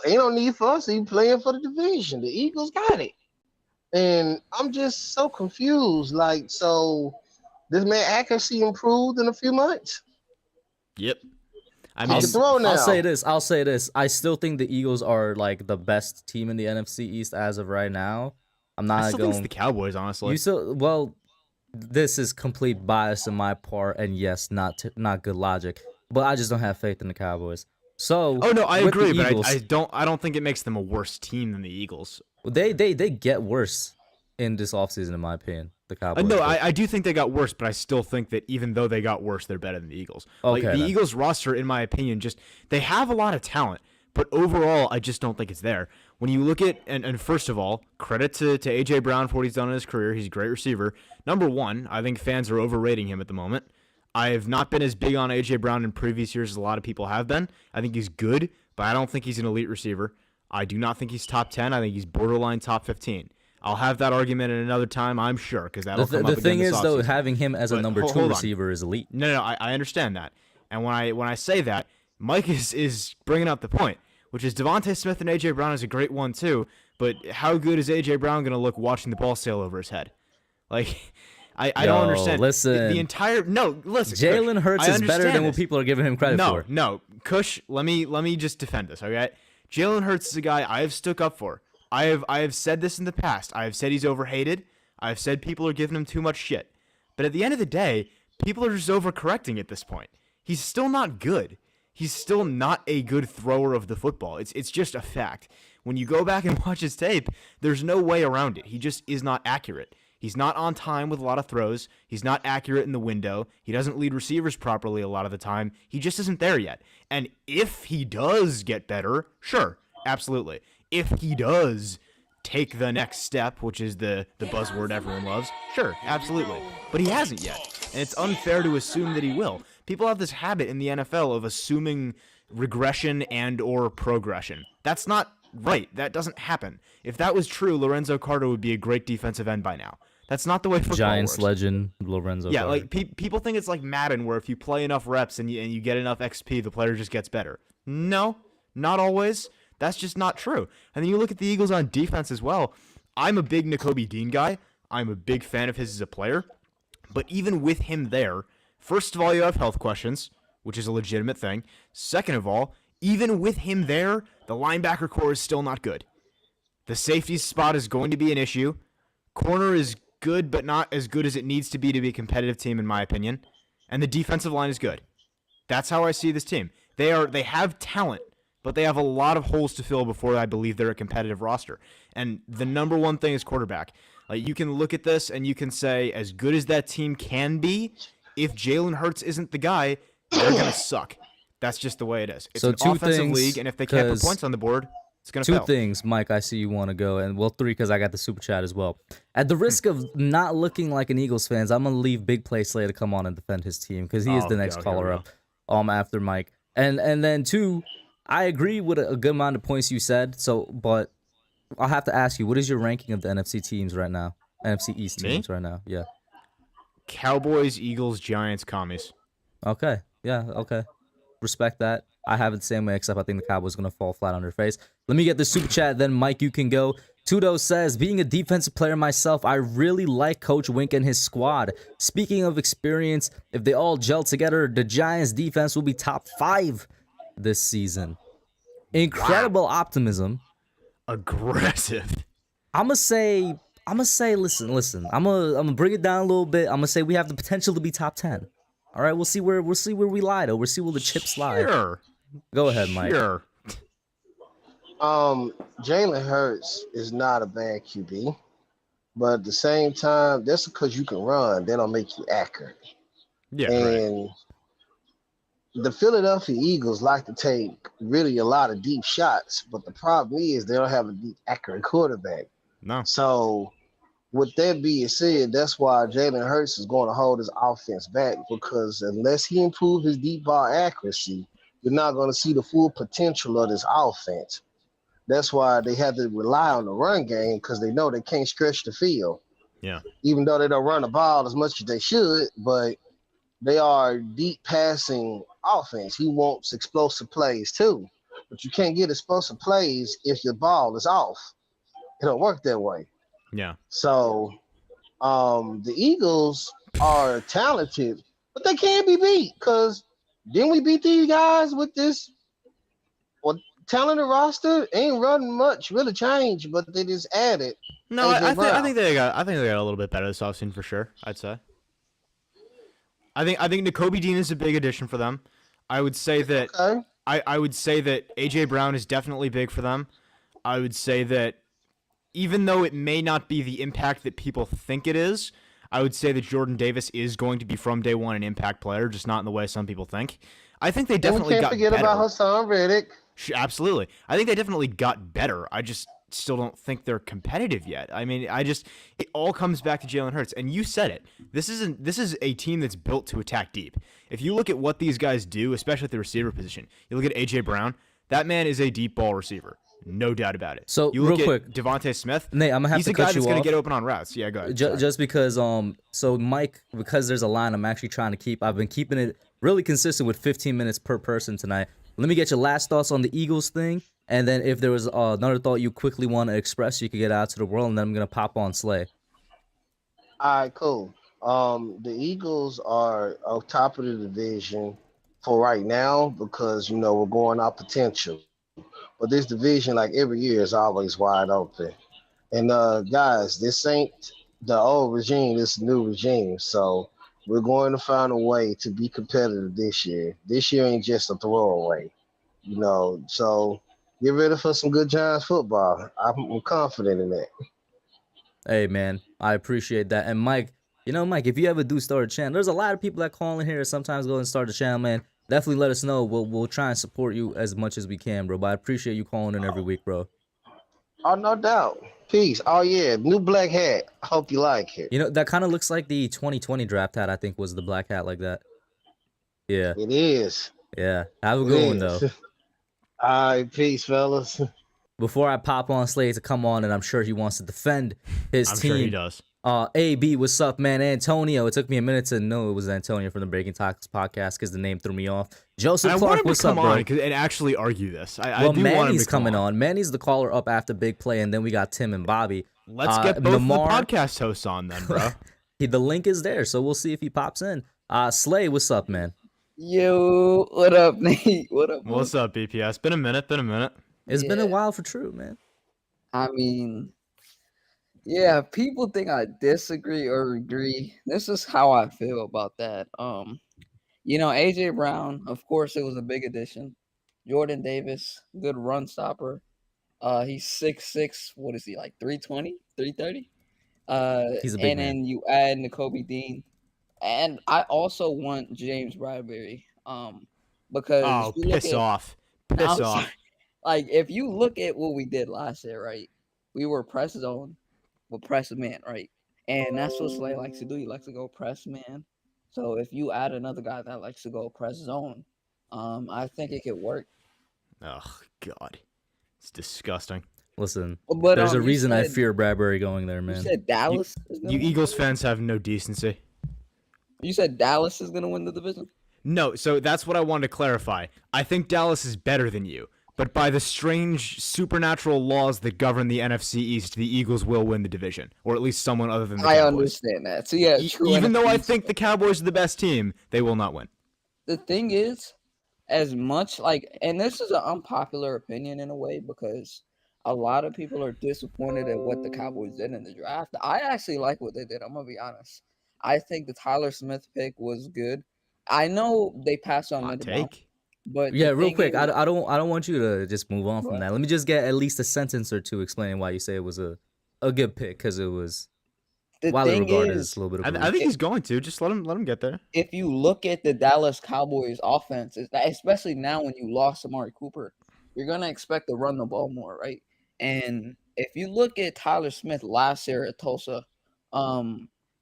ain't no need for us to even playing for the division. The Eagles got it. And I'm just so confused. Like, so this man accuracy improved in a few months? Yep. I mean, I'll say this. I still think the Eagles are like the best team in the NFC East as of right now. I still think it's the Cowboys, honestly. This is complete bias on my part, and yes, not good logic. But I just don't have faith in the Cowboys. So, I agree, but I don't think it makes them a worse team than the Eagles. They get worse in this offseason, in my opinion. The Cowboys. No, I do think they got worse, but I still think that even though they got worse, they're better than the Eagles. Okay, like the Eagles roster, in my opinion, they have a lot of talent, but overall, I just don't think it's there. When you look at, and first of all, credit to A.J. Brown for what he's done in his career. He's a great receiver. Number one, I think fans are overrating him at the moment. I have not been as big on A.J. Brown in previous years as a lot of people have been. I think he's good, but I don't think he's an elite receiver. I do not think he's top 10. I think he's borderline top 15. I'll have that argument at another time, I'm sure, because that'll come up The thing again is, this though, offseason. having him as a number 2 receiver is elite. No, I understand that. And when I say that, Mike is bringing up the point, which is Devontae Smith and A.J. Brown is a great one, too, but how good is A.J. Brown going to look watching the ball sail over his head? Like, I don't understand. Listen. The entire... No, listen. Jalen Hurts is better than what people are giving him credit for. No. Kush, let me just defend this, okay? Jalen Hurts is a guy I have stuck up for. I have said this in the past. I have said he's overhated. I have said people are giving him too much shit. But at the end of the day, people are just overcorrecting at this point. He's still not good. He's still not a good thrower of the football. It's just a fact. When you go back and watch his tape, there's no way around it. He just is not accurate. He's not on time with a lot of throws. He's not accurate in the window. He doesn't lead receivers properly a lot of the time. He just isn't there yet. And if he does get better, sure, absolutely. If he does take the next step, which is the buzzword everyone loves, sure, absolutely. But he hasn't yet. And it's unfair to assume that he will. People have this habit in the NFL of assuming regression and or progression. That's not right. That doesn't happen. If that was true, Lorenzo Carter would be a great defensive end by now. That's not the way football Giants works. legend Lorenzo Yeah, Carter. like people think it's like Madden, where if you play enough reps and you get enough XP, the player just gets better. No, not always. That's just not true. And then you look at the Eagles on defense as well. I'm a big Nakobe Dean guy. I'm a big fan of his as a player. But even with him there, first of all, you have health questions, which is a legitimate thing. Second of all, even with him there, the linebacker core is still not good. The safety spot is going to be an issue. Corner is good, but not as good as it needs to be a competitive team, in my opinion. And the defensive line is good. That's how I see this team. They have talent, but they have a lot of holes to fill before I believe they're a competitive roster. And the number one thing is quarterback. Like, you can look at this and you can say, as good as that team can be, if Jalen Hurts isn't the guy, they're going to suck. That's just the way it is. It's So an two offensive things, league, and if they can't put 'cause points on the board, it's going to fail. Two things, Mike, I see you want to go, and well, 3 because I got the super chat as well. At the risk of not looking like an Eagles fan, I'm going to leave Big Play Slay to come on and defend his team because he is the next caller up after Mike. And then 2, I agree with a good amount of points you said, but I'll have to ask you, what is your ranking of the NFC teams right now? NFC East teams right now, yeah. Cowboys, Eagles, Giants, Commies. Okay, yeah, okay. Respect that. I have it the same way, except I think the Cowboys are going to fall flat on their face. Let me get the super chat, then Mike, you can go. Tudo says, being a defensive player myself, I really like Coach Wink and his squad. Speaking of experience, if they all gel together, the Giants defense will be top 5 this season. Incredible optimism. Aggressive. I'm gonna say, listen. I'm gonna bring it down a little bit. I'm gonna say we have the potential to be top 10. All right, we'll see where we lie though. We'll see where the chips lie. Sure. Go ahead, Mike. Sure. Jalen Hurts is not a bad QB, but at the same time, that's because you can run. They don't make you accurate. Yeah. And the Philadelphia Eagles like to take really a lot of deep shots, but the problem is they don't have a deep, accurate quarterback. No. So, with that being said, that's why Jalen Hurts is going to hold his offense back, because unless he improves his deep ball accuracy, you're not going to see the full potential of this offense. That's why they have to rely on the run game, because they know they can't stretch the field. Yeah. Even though they don't run the ball as much as they should, but they are deep passing offense. He wants explosive plays too, but you can't get explosive plays if your ball is off. It don't work that way. Yeah. So the Eagles are talented, but they can't be beat, because didn't we beat these guys with this talented roster? Ain't run much really changed, but they just added. No, AJ I Brown. think they got a little bit better this offseason for sure. I'd say. I think Nakobe Dean is a big addition for them. I would say that Okay. I would say that A.J. Brown is definitely big for them. I would say that even though it may not be the impact that people think it is, I would say that Jordan Davis is going to be from day one an impact player, just not in the way some people think. I think they And we definitely can't got forget better. about Hassan Reddick. Absolutely. I think they definitely got better. I just still don't think they're competitive yet. I mean, it all comes back to Jalen Hurts, and you said it. This is a team that's built to attack deep. If you look at what these guys do, especially at the receiver position, you look at AJ Brown. That man is a deep ball receiver, no doubt about it. So you look real at quick, Devontae Smith. Nate, I'm gonna have he's to a guy cut you that's going off. to get open on routes. Yeah, go ahead. Just because so Mike, because there's a line I'm actually trying to keep. I've been keeping it really consistent with 15 minutes per person tonight. Let me get your last thoughts on the Eagles thing, and then if there was another thought you quickly want to express, you could get out to the world, and then I'm gonna pop on Slay. All right, cool. The Eagles are on top of the division for right now because we're going off potential. But this division, like every year, is always wide open. And guys, this ain't the old regime, this is the new regime. So we're going to find a way to be competitive this year. This year ain't just a throwaway, So get ready for some good Giants football. I'm confident in that. Hey man, I appreciate that. And Mike, Mike, if you ever do start a channel, there's a lot of people that call in here sometimes go and start a channel, man. Definitely let us know. We'll try and support you as much as we can, bro. But I appreciate you calling in every week, bro. Oh, no doubt. Peace. Oh yeah, new black hat. I hope you like it. That kind of looks like the 2020 draft hat. I think was the black hat like that. Yeah. It is. Yeah. Have a good one though. All right, peace, fellas. Before I pop on Slade to come on, and I'm sure he wants to defend his team. I'm sure he does. AB, what's up, man? Antonio. It took me a minute to know it was Antonio from the Breaking Topics podcast because the name threw me off. Joseph Clark, what's up, bro? I want him to come on and actually argue this. I do Manny's want him to coming on. Manny's the caller up after Big Play, and then we got Tim and Bobby. Let's get both the podcast hosts on then, bro. The link is there, so we'll see if he pops in. Slay, what's up, man? Yo, what up, Nate? What up? What's up, BPS? Been a minute. It's been a while for True, man. I mean, yeah, people think I disagree or agree. This is how I feel about that. AJ Brown, of course, it was a big addition. Jordan Davis, good run stopper. He's 6'6". What is he, like 320, 330? He's a big man. Then you add Nakobe Dean. And I also want James Bradberry. Because piss off. Piss off. Like, if you look at what we did last year, right? We were press zone with press man, right? And that's what Slay likes to do. He likes to go press man. So if you add another guy that likes to go press zone, I think it could work. Oh, God. It's disgusting. Listen, but there's a reason I fear Bradberry going there, man. You said Dallas is gonna You win? Eagles fans have no decency. You said Dallas is going to win the division? No, so that's what I wanted to clarify. I think Dallas is better than you. But by the strange supernatural laws that govern the NFC East, the Eagles will win the division, or at least someone other than the Cowboys. I understand that. So yeah, even though I think the Cowboys are the best team, they will not win. The thing is, as much and this is an unpopular opinion in a way because a lot of people are disappointed at what the Cowboys did in the draft. I actually like what they did. I'm gonna be honest. I think the Tyler Smith pick was good. I know they passed on Hot the take. But yeah, real quick, I don't want you to just move on from that. Let me just get at least a sentence or two explaining why you say it was a good pick because it was widely regarded as a little bit of I think he's going to just let him get there. If you look at the Dallas Cowboys offense, especially now when you lost Amari Cooper, you're gonna expect to run the ball more, right? And if you look at Tyler Smith last year at Tulsa,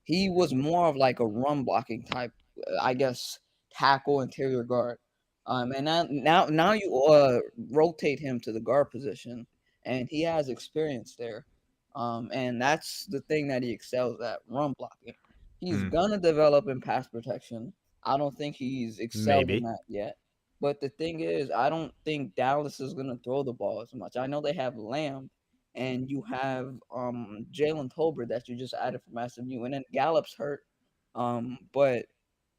he was more of like a run blocking type, I guess, tackle interior guard. And now you rotate him to the guard position, and he has experience there. And that's the thing that he excels at, run blocking. He's gonna develop in pass protection. I don't think he's excelled in that yet. But the thing is, I don't think Dallas is gonna throw the ball as much. I know they have Lamb, and you have Jalen Tolbert that you just added from SMU, and then Gallup's hurt. But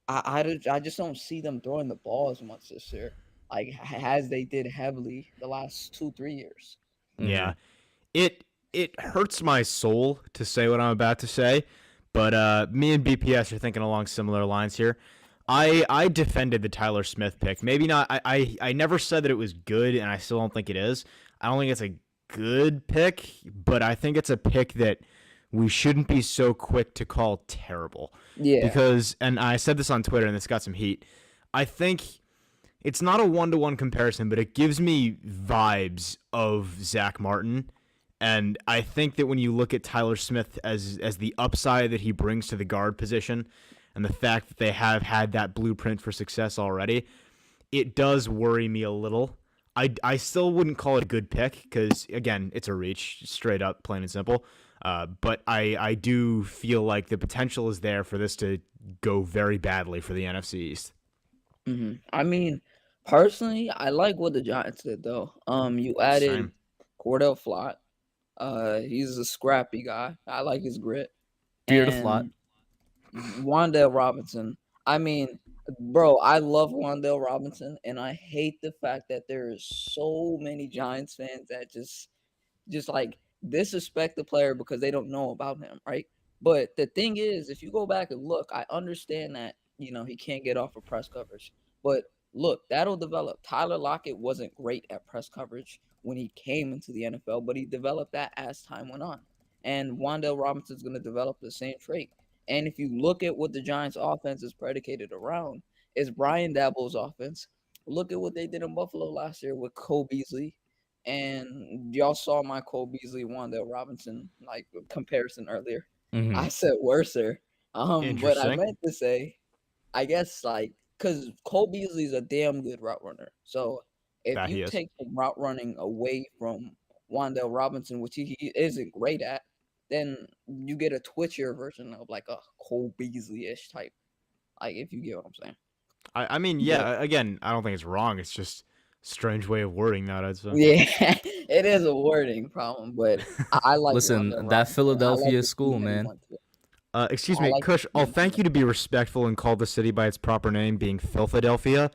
I just don't see them throwing the ball as much this year, like as they did heavily the last 2-3 years. Yeah, it hurts my soul to say what I'm about to say, but me and BPS are thinking along similar lines here. I defended the Tyler Smith pick. Maybe not. I never said that it was good, and I still don't think it is. I don't think it's a good pick, but I think it's a pick that we shouldn't be so quick to call terrible. Yeah. Because, and I said this on Twitter, and this got some heat. I think it's not a one-to-one comparison, but it gives me vibes of Zach Martin. And I think that when you look at Tyler Smith as the upside that he brings to the guard position and the fact that they have had that blueprint for success already, it does worry me a little. I still wouldn't call it a good pick because, again, it's a reach, straight up, plain and simple. But I do feel like the potential is there for this to go very badly for the NFC East. Mm-hmm. I mean, personally, I like what the Giants did, though. You added Same. Cordell Flott. He's a scrappy guy. I like his grit. Fear to Flott. Wan'Dale Robinson. I mean, bro, I love Wan'Dale Robinson, and I hate the fact that there's so many Giants fans that just like disrespect the player because they don't know about him, right? But the thing is, if you go back and look, I understand that, he can't get off of press coverage. But look, that'll develop. Tyler Lockett wasn't great at press coverage when he came into the NFL, but he developed that as time went on. And Wan'Dale Robinson's going to develop the same trait. And if you look at what the Giants' offense is predicated around, is Brian Daboll's offense. Look at what they did in Buffalo last year with Cole Beasley. And y'all saw my Cole Beasley, Wan'Dale Robinson comparison earlier. Mhm. I said worser. But I Interesting. meant to say, I guess because Cole Beasley's a damn good route runner. So if That he you is. take some route running away from Wan'Dale Robinson, which he isn't great at, then you get a twitchier version of like a Cole Beasley-ish type. Like, if you get what I'm saying. I mean, yeah, again, I don't think it's wrong. It's just a strange way of wording that, I'd say. Yeah, it is a wording problem, but I like Listen, Wan'Dale that Robinson. Philadelphia I like the school, team that he man. went to. Excuse I me, like Kush, the I'll team thank you to be respectful and call the city by its proper name, being Philadelphia.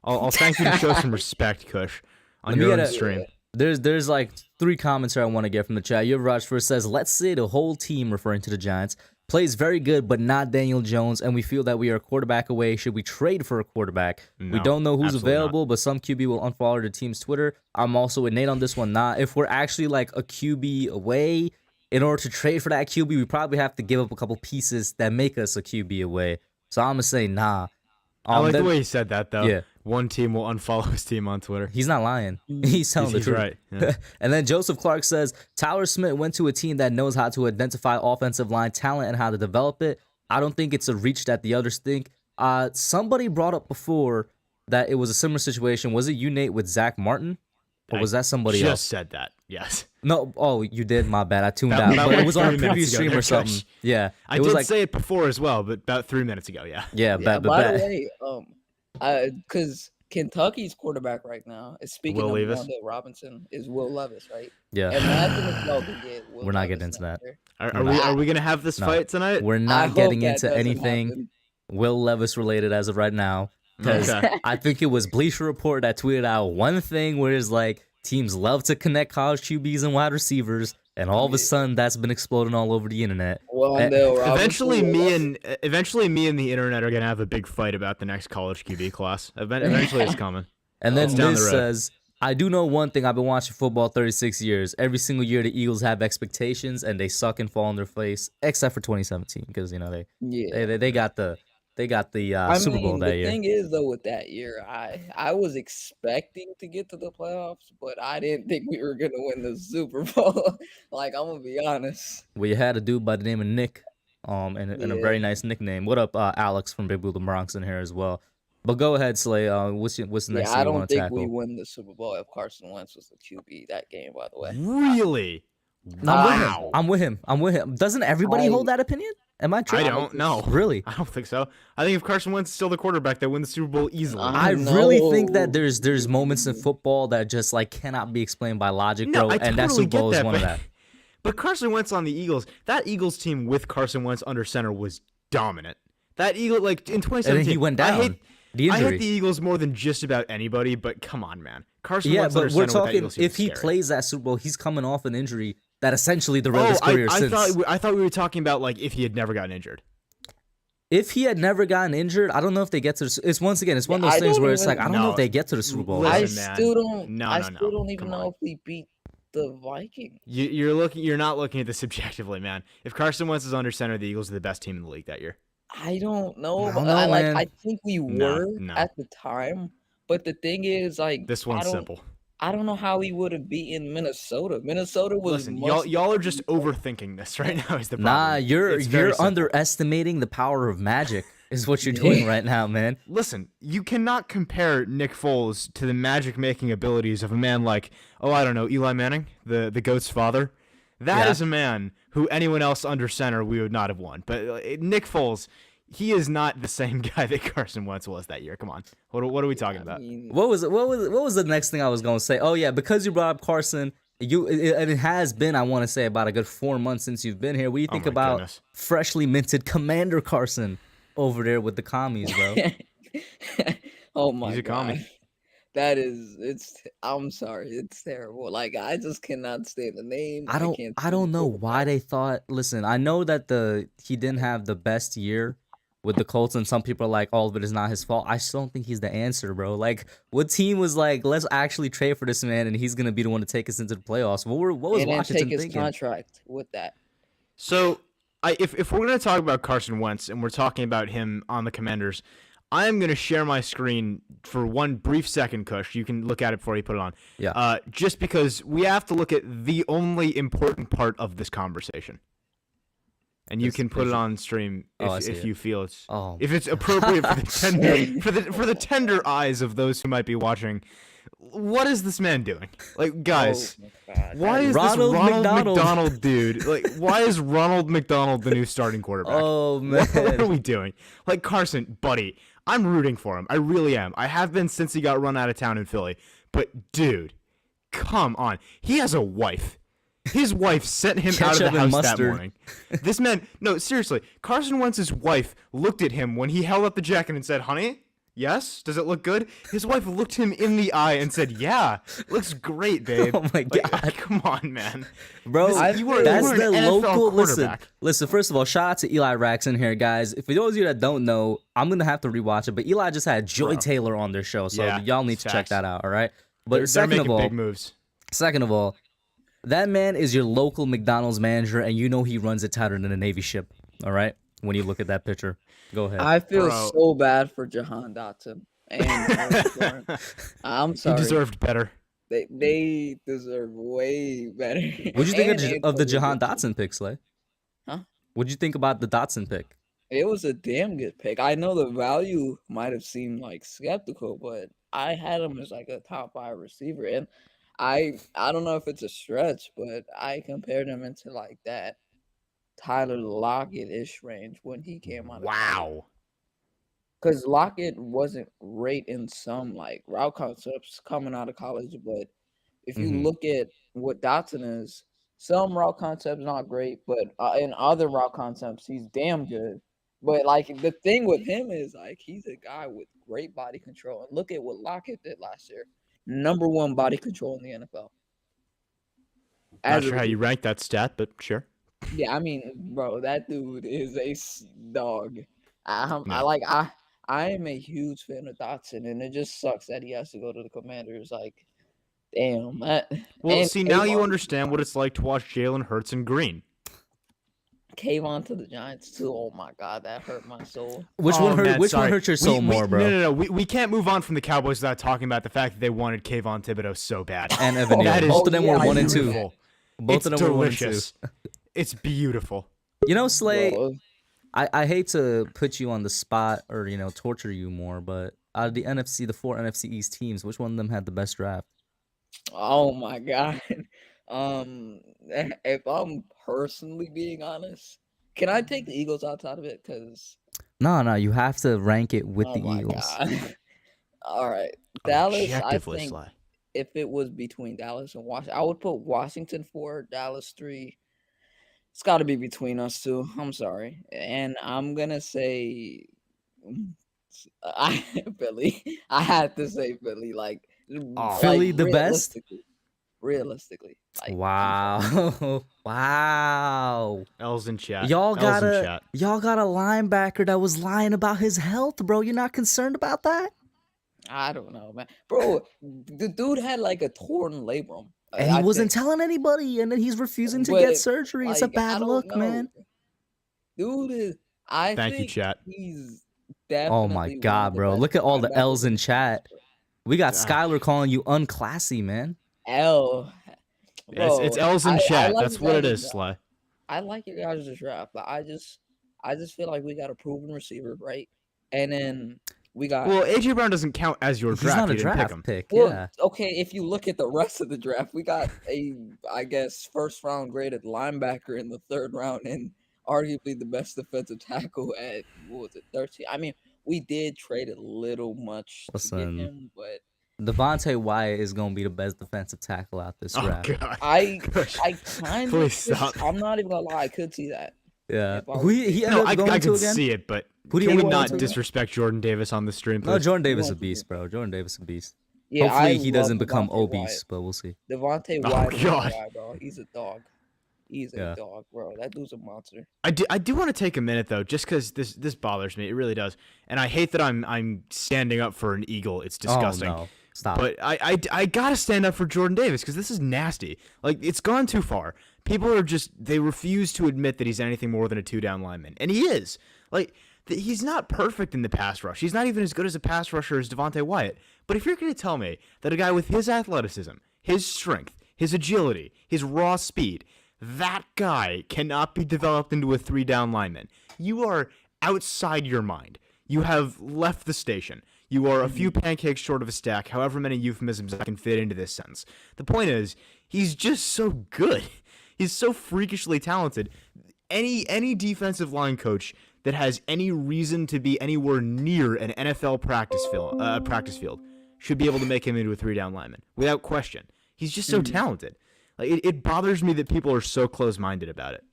I'll thank you to show some respect, Kush, on Let me your get own a- stream. There's like 3 comments here I want to get from the chat. You have Raj first says, let's say the whole team, referring to the Giants, plays very good, but not Daniel Jones, and we feel that we are a quarterback away. Should we trade for a quarterback? We No, don't know who's absolutely not. available, but some QB will unfollow the team's Twitter. I'm also with Nate on this one. Nah, if we're actually like a QB away, in order to trade for that QB, we probably have to give up a couple pieces that make us a QB away. So I'm gonna say nah. I like then- the way he said that, though. Yeah. One team will unfollow his team on Twitter. He's not lying. He's telling the He's truth. right. Yeah. And then Joseph Clark says, Tyler Smith went to a team that knows how to identify offensive line talent and how to develop it. I don't think it's a reach that the others think. Somebody brought up before that it was a similar situation. Was it you, Nate, with Zach Martin? Or was that somebody Just else? said that. Yes. No, oh, you did. My bad. I tuned About- out. about But it like was on a 3 minutes previous ago stream there, or something. Kush. Yeah. I It was did like, say it before as well, but about 3 minutes ago, yeah. yeah, Yeah, but by the way, because Kentucky's quarterback right now is speaking Will of Levis? Wan'Dale Robinson is Will Levis, right? yeah. Imagine if y'all could get Will We're not Levis getting into next that. year. Are we going to have this No. fight tonight? We're I not hope getting that into doesn't anything happen. Will Levis related as of right now. Because Okay. I think it was Bleacher Report that tweeted out one thing where it's like teams love to connect college QBs and wide receivers, and all of a sudden that's been exploding all over the internet. Wan'Dale Robinson, Eventually, Will me and the internet are gonna have a big fight about the next college QB class. Eventually, it's coming. And then It's down Liz the road. says, I do know one thing. I've been watching football 36 years. Every single year the Eagles have expectations and they suck and fall on their face, except for 2017 because they got the Super Bowl that the year. thing is though, with that year, I was expecting to get to the playoffs, but I didn't think we were gonna win the Super Bowl. Like, I'm gonna be honest. We had a dude by the name of Nick, and a very Yeah. nice nickname. What up, Alex from Big Blue the Bronx in here as well. But go ahead, Slay. What's the next Yeah, thing I you don't want to think we tackle? win the Super Bowl if Carson Wentz was the QB that game. By the way, Really? No, Wow. I'm with him. Doesn't everybody hold that opinion? Am I true? I don't know. Really? I don't think so. I think if Carson Wentz is still the quarterback, they win the Super Bowl easily. I really think that No. there's moments in football that just like cannot be explained by logic, No, bro. I And that totally Super Bowl get is that, one of but- that. But Carson Wentz on the Eagles, that Eagles team with Carson Wentz under center was dominant. That Eagle, like in 2017, And then he went down. The I injury. hate the Eagles more than just about anybody, but come on, man. Carson Yeah, Wentz under but we're center with that talking Eagles team if is he scary. plays that Super Bowl, he's coming off an injury that essentially derailed his career I since. thought we were talking about like if he had never gotten injured. If he had never gotten injured, I don't know if they get to the. It's once again, it's one of Yeah, those I things don't where it's even- like I don't know No. if they get to the Super Bowl. Listen, I man. still don't. No, I no, still no. don't even Come know on. if we beat the Vikings. You're not looking at this subjectively, man. If Carson Wentz is under center, the Eagles are the best team in the league that year. I don't know. I but don't know, man. I think we No, were no. at the time, but the thing is, like, This I one's don't- simple. I don't know how he would have beaten Minnesota. Minnesota was Listen, much y'all are just different. overthinking this right now. Is the problem? Nah, It's very you're simple. underestimating the power of magic. Is what you're doing right now, man. Listen, you cannot compare Nick Foles to the magic-making abilities of a man like, I don't know, Eli Manning, the GOAT's father. That is a man who anyone else under center we would not have won. But Nick Foles, he is not the same guy that Carson Wentz was that year. Come on, what are we talking about? What was the next thing I was gonna say? Oh yeah, because you brought up Carson, it has been, I want to say, about a good 4 months since you've been here. What do you think about freshly minted Commander Carson over there with the commies, bro? Oh my He's a god. commie. That is, I'm sorry, it's terrible. Like, I just cannot stand the name. I don't know why they thought. Listen, I know that he didn't have the best year with the Colts, and some people are like, all of it is not his fault. I still don't think he's the answer, bro. Like, what team was like, let's actually trade for this man, and he's gonna be the one to take us into the playoffs? What was Washington take his thinking? Contract with that. So, if we're gonna talk about Carson Wentz and we're talking about him on the Commanders, I am gonna share my screen for one brief second, Kush. You can look at it before you put it on. Yeah. Just because we have to look at the only important part of this conversation. And you can put it on stream if you feel it's if it's appropriate for the tender for the tender eyes of those who might be watching. What is this man doing? Like, guys, why is Ronald this Ronald McDonald. McDonald dude? Like, why is Ronald McDonald the new starting quarterback? Oh man, what are we doing? Like, Carson, buddy, I'm rooting for him. I really am. I have been since he got run out of town in Philly. But dude, come on. He has a wife. His wife sent him out of the house that morning. This man, no, seriously, Carson Wentz's wife looked at him when he held up the jacket and said, "Honey, yes? Does it look good?" His wife looked him in the eye and said, "Yeah, looks great, babe." Oh my god, like, come on, man, bro. That's the NFL local. quarterback. Listen. First of all, shout out to Eli Rax in here, guys. For those of you that don't know, I'm gonna have to rewatch it. But Eli just had Joy Taylor on their show, so y'all need to check that out. All right. But they're second making of all, big moves. Second of all, that man is your local McDonald's manager, and you know he runs it tighter than a Navy ship. All right. When you look at that picture, go ahead. I feel so bad for Jahan Dotson. And I'm sorry. He deserved better. They deserve way better. What'd you think of the Jahan Dotson pick, Slay? Huh? What'd you think about the Dotson pick? It was a damn good pick. I know the value might have seemed like skeptical, but I had him as like a top 5 receiver, and I don't know if it's a stretch, but I compared him into like that Tyler Lockett-ish range when he came out. Wow. Because Lockett wasn't great in some like route concepts coming out of college, but if you look at what Dotson is, some route concepts not great, but in other route concepts he's damn good. But like the thing with him is like he's a guy with great body control, and look at what Lockett did last year. Number 1 body control in the NFL. Not sure how you rank that stat, but sure. Yeah, I mean, bro, that dude is a dog. I am a huge fan of Dotson, and it just sucks that he has to go to the Commanders. Like, damn. Well, see, now you understand what it's like to watch Jalen Hurts and Green. Kayvon to the Giants too. Oh my god, that hurt my soul. Which one hurt your soul more, bro? No. We can't move on from the Cowboys without talking about the fact that they wanted Kayvon Thibodeau so bad. And Evan Neal. Both of them were 1 and 2. Both of them were 1 and 2. It's beautiful. You know, Slay, I hate to put you on the spot or, torture you more, but out of the 4 NFC East teams, which one of them had the best draft? Oh my god. If I'm personally being honest, can I take the Eagles outside of it? Because no, you have to rank it with the Eagles. God. All right, Dallas. I think Sly. If it was between Dallas and Washington, I would put Washington 4, Dallas 3. It's got to be between us two. I'm sorry, and I'm gonna say Philly. I had to say Philly. Like Philly, the best. Realistically, like, wow. Wow. L's in chat. Y'all got a linebacker that was lying about his health, bro. You're not concerned about that? I don't know, man. Bro, the dude had like a torn labrum. And he wasn't telling anybody, and then he's refusing to get surgery. It's a bad look, man. Dude is Thank you, chat. He's definitely oh my god, bro. Look at all the L's in chat. We got Skylar calling you unclassy, man. L. Bro, It's L's in I chat. like That's you what it guys' is, draft. Sly. I like your guys' draft, but I just feel like we got a proven receiver, right? And then we got Well, AJ Brown doesn't count as your He's draft. not a You didn't pick draft him. pick. well, Yeah. okay, if you look at the rest of the draft, we got a, I guess, first round graded linebacker in the 3rd round and arguably the best defensive tackle at, what was it, 13? I mean, we did trade a little much to get Listen, him, but Devontae Wyatt is gonna be the best defensive tackle out this Oh draft. God. I Kush, kind please of, stop. I'm not even gonna lie, I could see that. Yeah. If I Who was he thinking- ended No, up going I to can again? see it, but Who do you can we end up not going to? disrespect Jordan Davis on the stream, please? No, Jordan Davis is a want to beast, bro. Jordan Davis is a beast. Yeah, Hopefully I he love doesn't become Devontae obese, Wyatt. but we'll see. Devontae Oh, Wyatt is a God. guy, bro. He's a dog. He's a Yeah. dog, bro. That dude's a monster. I do want to take a minute though, just because this bothers me. It really does, and I hate that I'm standing up for an Eagle. It's disgusting. Oh, no. Stop. But I gotta stand up for Jordan Davis because this is nasty. Like, it's gone too far. People are they refuse to admit that he's anything more than a 2-down lineman, and he is. Like, he's not perfect in the pass rush. He's not even as good as a pass rusher as Devontae Wyatt. But if you're gonna tell me that a guy with his athleticism, his strength, his agility, his raw speed, that guy cannot be developed into a 3-down lineman, you are outside your mind. You have left the station. You are a few pancakes short of a stack, however many euphemisms I can fit into this sentence. The point is, he's just so good. He's so freakishly talented. Any defensive line coach that has any reason to be anywhere near an NFL practice field should be able to make him into a 3-down lineman, without question. He's just so talented. Like, it bothers me that people are so close-minded about it.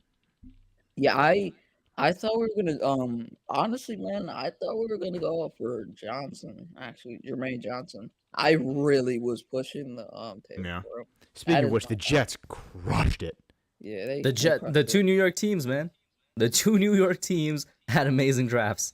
Yeah, I thought we were gonna honestly, man, I thought we were gonna go for Johnson, actually, Jermaine Johnson. I really was pushing the table, Yeah. bro. Speaking That of is which, not the Jets crushed it. Yeah, they the crushed the it. 2 New York teams, man. The 2 New York teams had amazing drafts.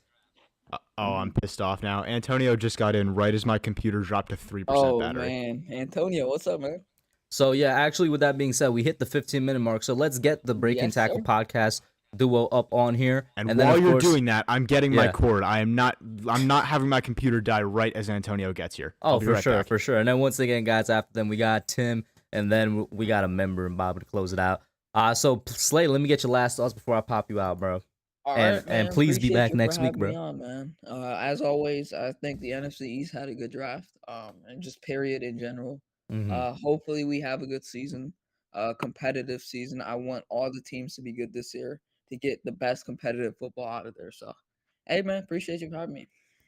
I'm pissed off now. Antonio just got in right as my computer dropped to 3% Oh battery. man, Antonio, what's up, man? So yeah, actually, with that being said, we hit the 15-minute mark. So let's get the Breaking Yes, Tackle sir. podcast duo up on here. And then, while of you're course, doing that, I'm getting my Yeah. cord. I'm not having my computer die right as Antonio gets here. oh, I'll be for right sure, back. for sure. And then once again, guys, after them, we got Tim, and then we got a member and Bob to close it out. So Slay, let me get your last thoughts before I pop you out, bro. All And- right, and man, please be appreciate back you for next week, having bro. me on, man. As always, I think the NFC East had a good draft, and just period in general. Mhm. Hopefully we have a good season, competitive season. I want all the teams to be good this year to get the best competitive football out of there. So, hey, man, appreciate you for having me.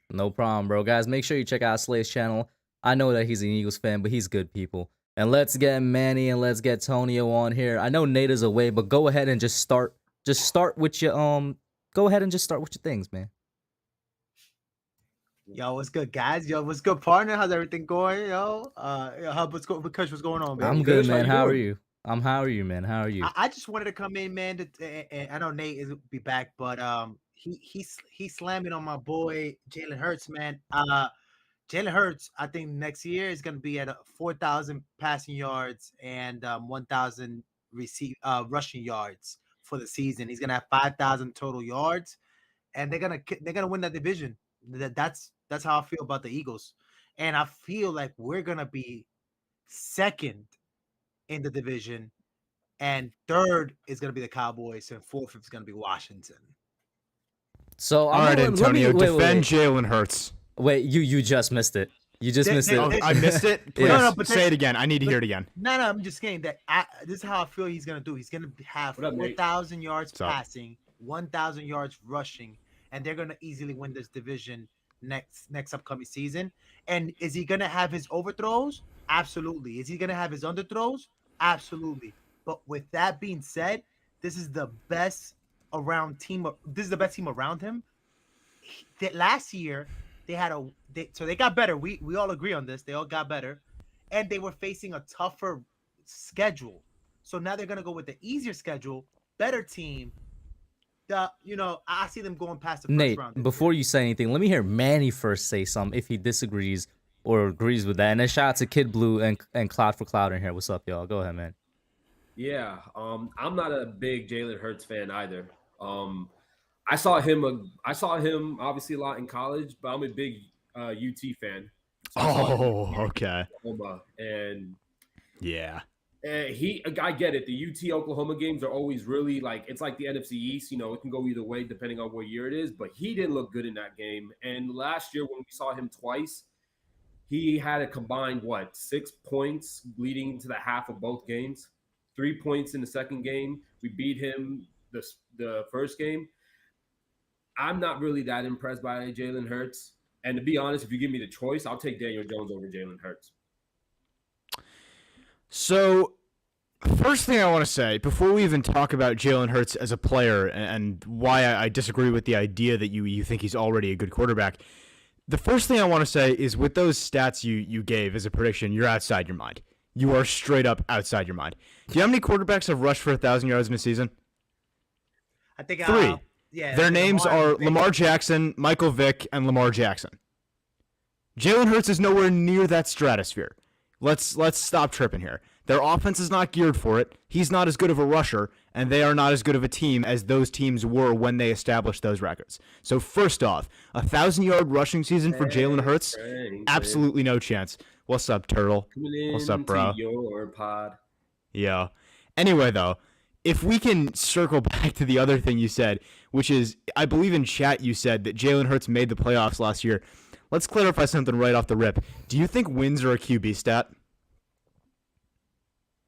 No problem, bro. Guys, make sure you check out Slay's channel. I know that he's an Eagles fan, but he's good people. And let's get Manny and let's get Tonio on here. I know Nate is away, but go ahead and just start with your go ahead and just start with your things, man. Yo, what's good, guys? Yo, what's good, partner? How's everything going, yo? Kush, what's going on, man? I'm You good, How man. you How are doing? you? How are you, man? How are you? I just wanted to come in, man. And I know Nate is be back, but he's slamming on my boy Jalen Hurts, man. Jalen Hurts, I think next year is gonna be at 4,000 passing yards and 1,000 rushing yards for the season. He's gonna have 5,000 total yards, and they're gonna win that division. That's how I feel about the Eagles, and I feel like we're gonna be second in the division, and third is gonna be the Cowboys, and fourth is gonna be Washington. So All right, Antonio, defend wait. Jalen Hurts. Wait, you just missed it. You just missed it. Oh, I missed it? Please, Yeah. but say it again. I need to hear it again. No, I'm just saying that this is how I feel he's gonna do. He's gonna have What up, Nate? 4,000 yards What's up? passing, 1,000 yards rushing, and they're gonna easily win this division next upcoming season. And is he gonna have his overthrows? Absolutely. Is he gonna have his underthrows? Absolutely. But with that being said, this is the best team around him. That last year they had so they got better. We all agree on this. They all got better, and they were facing a tougher schedule. So now they're gonna go with the easier schedule, better team. I see them going past the first Nate, round. before you say anything, let me hear Manny first say something if he disagrees or agrees with that. And then shout out to Kid Blue and Cloud for Cloud in here. What's up, y'all? Go ahead, man. Yeah, I'm not a big Jalen Hurts fan either. I saw him obviously a lot in college, but I'm a big UT fan. So I saw him Oh, okay. Oklahoma, and Yeah. I get it. The UT Oklahoma games are always really like, it's like the NFC East. You know, it can go either way depending on what year it is. But he didn't look good in that game. And last year when we saw him twice, he had a combined 6 points leading into the half of both games. 3 points in the second game. We beat him the first game. I'm not really that impressed by Jalen Hurts. And to be honest, if you give me the choice, I'll take Daniel Jones over Jalen Hurts. So, first thing I want to say, before we even talk about Jalen Hurts as a player and why I disagree with the idea that you think he's already a good quarterback, the first thing I want to say is with those stats you gave as a prediction, you're outside your mind. You are straight up outside your mind. Do you know how many quarterbacks have rushed for 1,000 yards in a season? I think 3. Yeah, their names are Lamar Jackson, Michael Vick, and Lamar Jackson. Jalen Hurts is nowhere near that stratosphere. Let's stop tripping here. Their offense is not geared for it. He's not as good of a rusher, and they are not as good of a team as those teams were when they established those records. So first off, 1,000-yard rushing season for Jalen Hurts, absolutely no chance. What's up, Turtle? What's up, bro? Your pod. Yeah. Anyway, though, if we can circle back to the other thing you said, which is, I believe in chat you said that Jalen Hurts made the playoffs last year. Let's clarify something right off the rip. Do you think wins are a QB stat?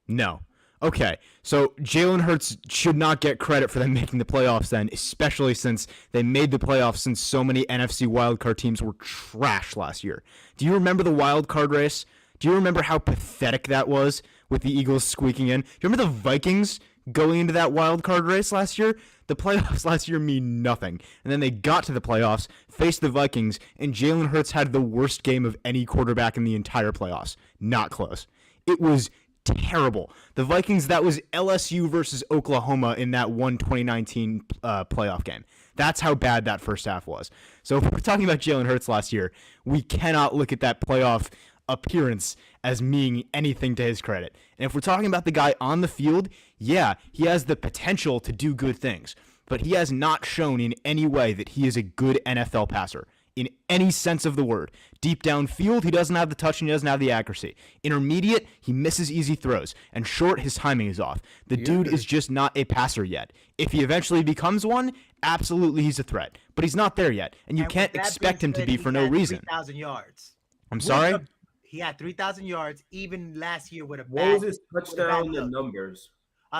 No. Okay, so Jalen Hurts should not get credit for them making the playoffs then, especially since they made the playoffs since so many NFC wildcard teams were trash last year. Do you remember the wildcard race? Do you remember how pathetic that was with the Eagles squeaking in? Do you remember the Vikings going into that wildcard race last year? The playoffs last year mean nothing. And then they got to the playoffs, faced the Vikings, and Jalen Hurts had the worst game of any quarterback in the entire playoffs. Not close. It was terrible. The Vikings, that was LSU versus Oklahoma in that 2019 playoff game. That's how bad that first half was. So if we're talking about Jalen Hurts last year, we cannot look at that playoff appearance as meaning anything to his credit. And if we're talking about the guy on the field, yeah, he has the potential to do good things, but he has not shown in any way that he is a good NFL passer. In any sense of the word. Deep downfield, he doesn't have the touch and he doesn't have the accuracy. Intermediate, he misses easy throws. And short, his timing is off. The dude is just not a passer yet. If he eventually becomes one, absolutely he's a threat. But he's not there yet. And you can't expect him to be for no reason. 3,000 yards. I'm sorry? He had 3,000 yards even last year with a What was his touchdown and numbers?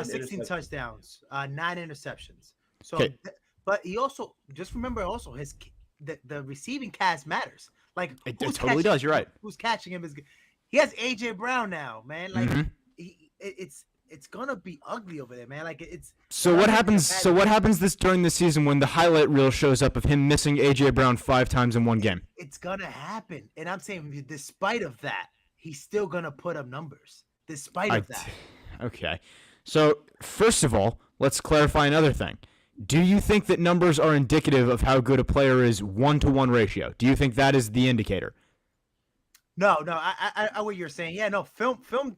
16 touchdowns, 9 interceptions. So, but he also, just remember also his the receiving cast matters. Like it totally does. You're right. Who's catching him is good. He has AJ Brown now, man. Like it's gonna be ugly over there, man. Like it's. So what happens? So what happens during this season when the highlight reel shows up of him missing AJ Brown 5 times in one game? It's gonna happen, and I'm saying, despite of that, he's still gonna put up numbers. Despite of that. Okay. So first of all, let's clarify another thing. Do you think that numbers are indicative of how good a player is 1-to-1 ratio? Do you think that is the indicator? No. I what you're saying. Yeah, no. Film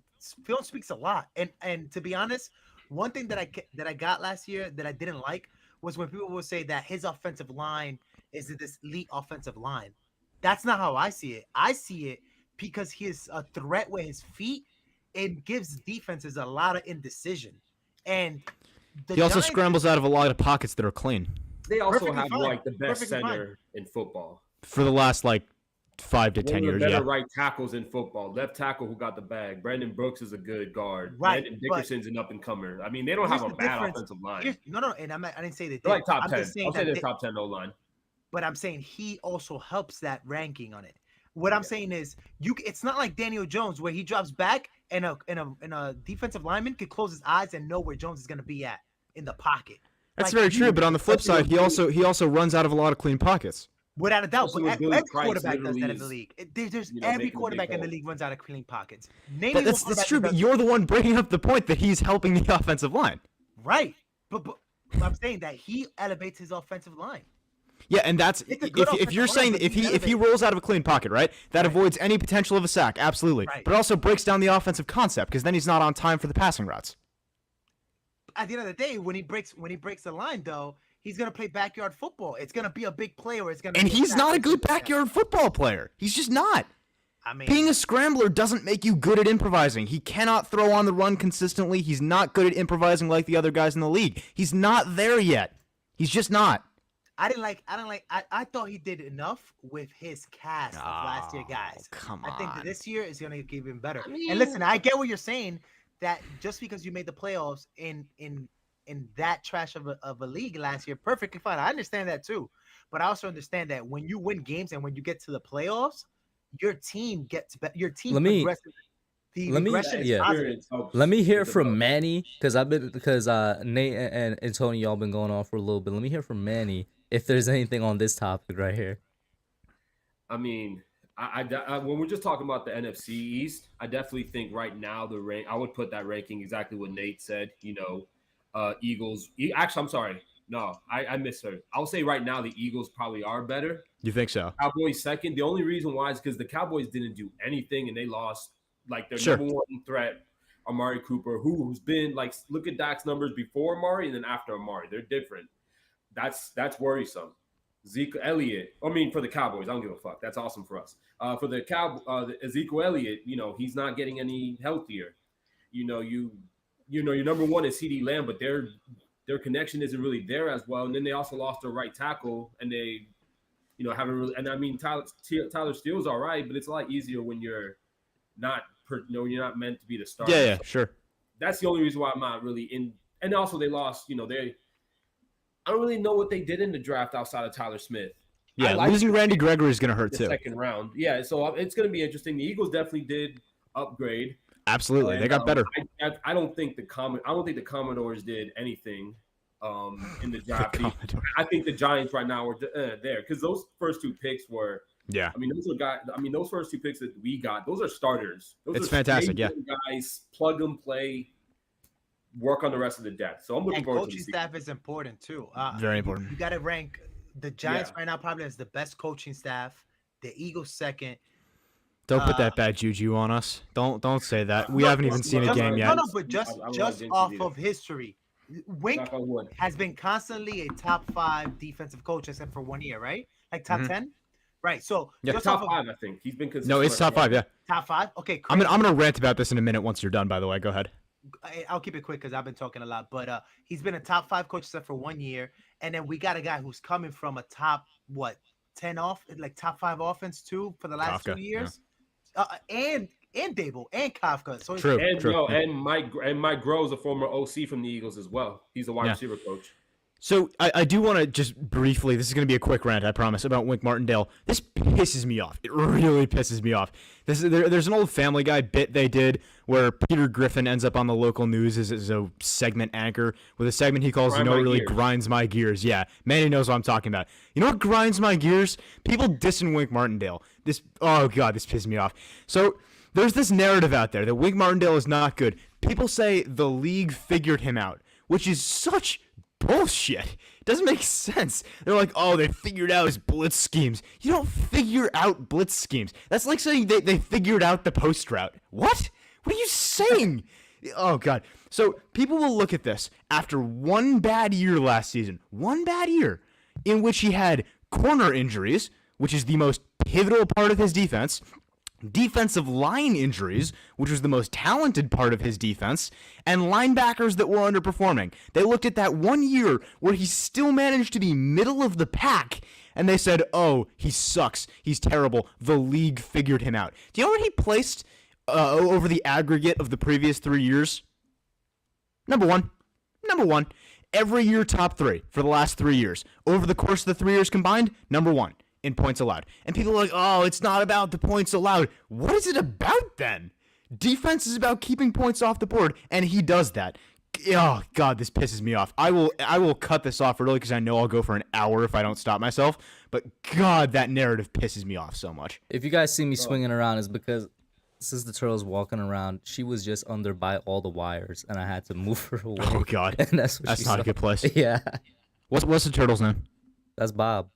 speaks a lot. And to be honest, one thing that I got last year that I didn't like was when people would say that his offensive line is this elite offensive line. That's not how I see it. I see it because he is a threat with his feet and gives defenses a lot of indecision. And he also scrambles out of a lot of pockets that are clean. They also have like the best center in football for the last 5 to 10 years. Better right tackles in football. Left tackle who got the bag. Brandon Brooks is a good guard. Right. Brandon Dickerson's an up and comer. I mean, they don't have a bad offensive line. No. And I didn't say that. They're like top 10. I'll say they're top 10 O-line. But I'm saying he also helps that ranking on it. What I'm saying is, it's not like Daniel Jones where he drops back and a defensive lineman could close his eyes and know where Jones is going to be at in the pocket. That's very true. But on the flip side, he also runs out of a lot of clean pockets. Without a doubt, but every quarterback does that in the league. There's every quarterback in the league runs out of clean pockets. That's true, but you're the one bringing up the point that he's helping the offensive line. Right, but I'm saying that he elevates his offensive line. Yeah, and that's if you're saying that if he rolls out of a clean pocket, right? That avoids any potential of a sack, absolutely. Right. But it also breaks down the offensive concept because then he's not on time for the passing routes. At the end of the day, when he breaks the line, though, he's gonna play backyard football. It's gonna be a big play, or it's gonna. And he's not a good backyard football player. He's just not. I mean, Being a scrambler doesn't make you good at improvising. He cannot throw on the run consistently. He's not good at improvising like the other guys in the league. He's not there yet. He's just not. I thought he did enough with his cast of last year guys. Come I think that on. this year is going to get even better. I mean- And listen, I get what you're saying, that just because you made the playoffs in that trash of a league last year, perfectly fine. I understand that too. But I also understand that when you win games and when you get to the playoffs, your team gets better. Your team progresses. The regression is positive. Let me hear from Manny, because Nate and Tony, y'all been going on for a little bit. Let me hear from Manny if there's anything on this topic right here. I mean, I when we're just talking about the NFC East, I definitely think right now I would put that ranking exactly what Nate said. You know, Eagles. Actually, I'm sorry. No, I misheard. I'll say right now the Eagles probably are better. You think so? Cowboys second. The only reason why is because the Cowboys didn't do anything and they lost like their Sure. number one threat, Amari Cooper, who's been like, look at Dak's numbers before Amari and then after Amari. They're different. That's worrisome. Zeke Elliott. I mean, for the Cowboys, I don't give a fuck. That's awesome for us. For the Ezekiel Elliott, you know, he's not getting any healthier. You know, your number one is CeeDee Lamb, but their connection isn't really there as well. And then they also lost their right tackle, and they, you know, haven't really. And I mean, Tyler Steele's all right, but it's a lot easier when you're not, you're not meant to be the starter. Yeah, sure. That's the only reason why I'm not really in. And also, they lost. You know, I don't really know what they did in the draft outside of Tyler Smith. Yeah, losing Randy Gregory is going to hurt the too. Second round. Yeah, so it's going to be interesting. The Eagles definitely did upgrade. Absolutely, they got better. I don't think the Commodores did anything in the draft. I think the Giants right now are there because those first two picks were. Yeah, I mean those first two picks that we got, those are starters. Those are fantastic. Yeah, guys, plug and play, work on the rest of the depth. So I'm looking forward to coaching staff is important too. Very important. You got to rank the Giants right now probably as the best coaching staff. The Eagles second. Don't put that bad juju on us. Don't say that. We haven't even seen a game yet. No, but just off of history, Wink has been constantly a top 5 defensive coach except for 1 year, right? Like top 10, right? So just top 5, I think he's been consistent. No, it's top 5. Yeah, top 5. Okay, I'm gonna rant about this in a minute once you're done. By the way, go ahead. I'll keep it quick because I've been talking a lot. But he's been a top 5 coach except for 1 year, and then we got a guy who's coming from a top 10 top 5 offense too for the last 2 years. Yeah. And Dable and Kafka. So true. And Mike Groves, a former OC from the Eagles as well. He's a wide receiver coach. So I do want to just briefly, this is going to be a quick rant, I promise, about Wink Martindale. This pisses me off. It really pisses me off. There's an old Family Guy bit they did where Peter Griffin ends up on the local news as a segment anchor with a segment he calls, grinds my gears. Yeah, Manny knows what I'm talking about. You know what grinds my gears? People dissing Wink Martindale. This pisses me off. So there's this narrative out there that Wink Martindale is not good. People say the league figured him out, which is such bullshit. It doesn't make sense. They're like, oh, they figured out his blitz schemes. You don't figure out blitz schemes. That's like saying they figured out the post route. What? What are you saying? Oh, God. So people will look at this after one bad year last season, one bad year in which he had corner injuries, which is the most pivotal part of his defense, defensive line injuries, which was the most talented part of his defense, and linebackers that were underperforming. They looked at that 1 year where he still managed to be middle of the pack, and they said, oh, he sucks. He's terrible. The league figured him out. Do you know what he placed over the aggregate of the previous 3 years? Number one. Every year, top 3 for the last 3 years. Over the course of the 3 years combined, number 1. In points allowed. And people are like, oh, it's not about the points allowed. What is it about then? Defense is about keeping points off the board, and he does that. Oh, God, this pisses me off. I will cut this off early because I know I'll go for an hour if I don't stop myself. But, God, that narrative pisses me off so much. If you guys see me swinging around, it's because since the turtle's walking around, she was just under by all the wires, and I had to move her away. Oh, God. And that's not a good place. Yeah. What's the turtle's name? That's Bob.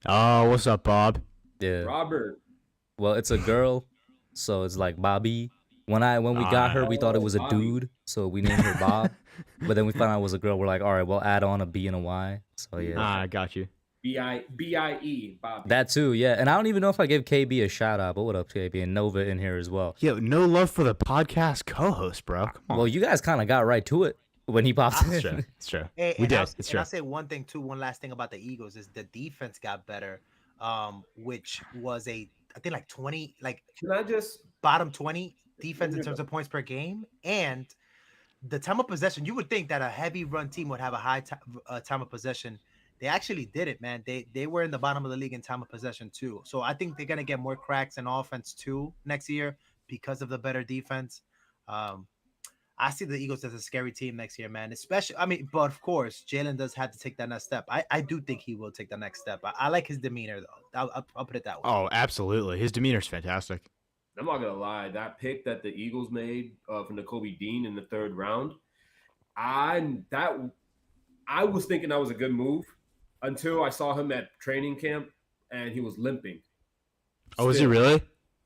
Oh, what's up, Bob? Yeah. Robert. Well, it's a girl, so it's like Bobby. When we got her, we thought it was a dude, so we named her Bob. But then we found out it was a girl. We're like, all right, we'll add on a B and a Y. So yeah. I got you. B-I-E, Bobby. That too, yeah. And I don't even know if I give KB a shout out, but what up, KB? And Nova in here as well. Yo, no love for the podcast co-host, bro. Come on. Well, you guys kind of got right to it when he popped in. It's true. It's true. Hey, We did. I'll, It's and true. I'll say one thing too. One last thing about the Eagles is the defense got better, which was I think like 20, like Can I just bottom 20 defense in terms of points per game, and the time of possession. You would think that a heavy run team would have a high time of possession. They actually did it, man. They were in the bottom of the league in time of possession too. So I think they're gonna get more cracks in offense too next year because of the better defense. I see the Eagles as a scary team next year, man. Especially, but of course, Jalen does have to take that next step. I do think he will take the next step. I like his demeanor, though. I'll put it that way. Oh, absolutely. His demeanor's fantastic. I'm not gonna lie, that pick that the Eagles made from Nakobe Dean in the 3rd round, I was thinking that was a good move until I saw him at training camp and he was limping. Oh, was he really?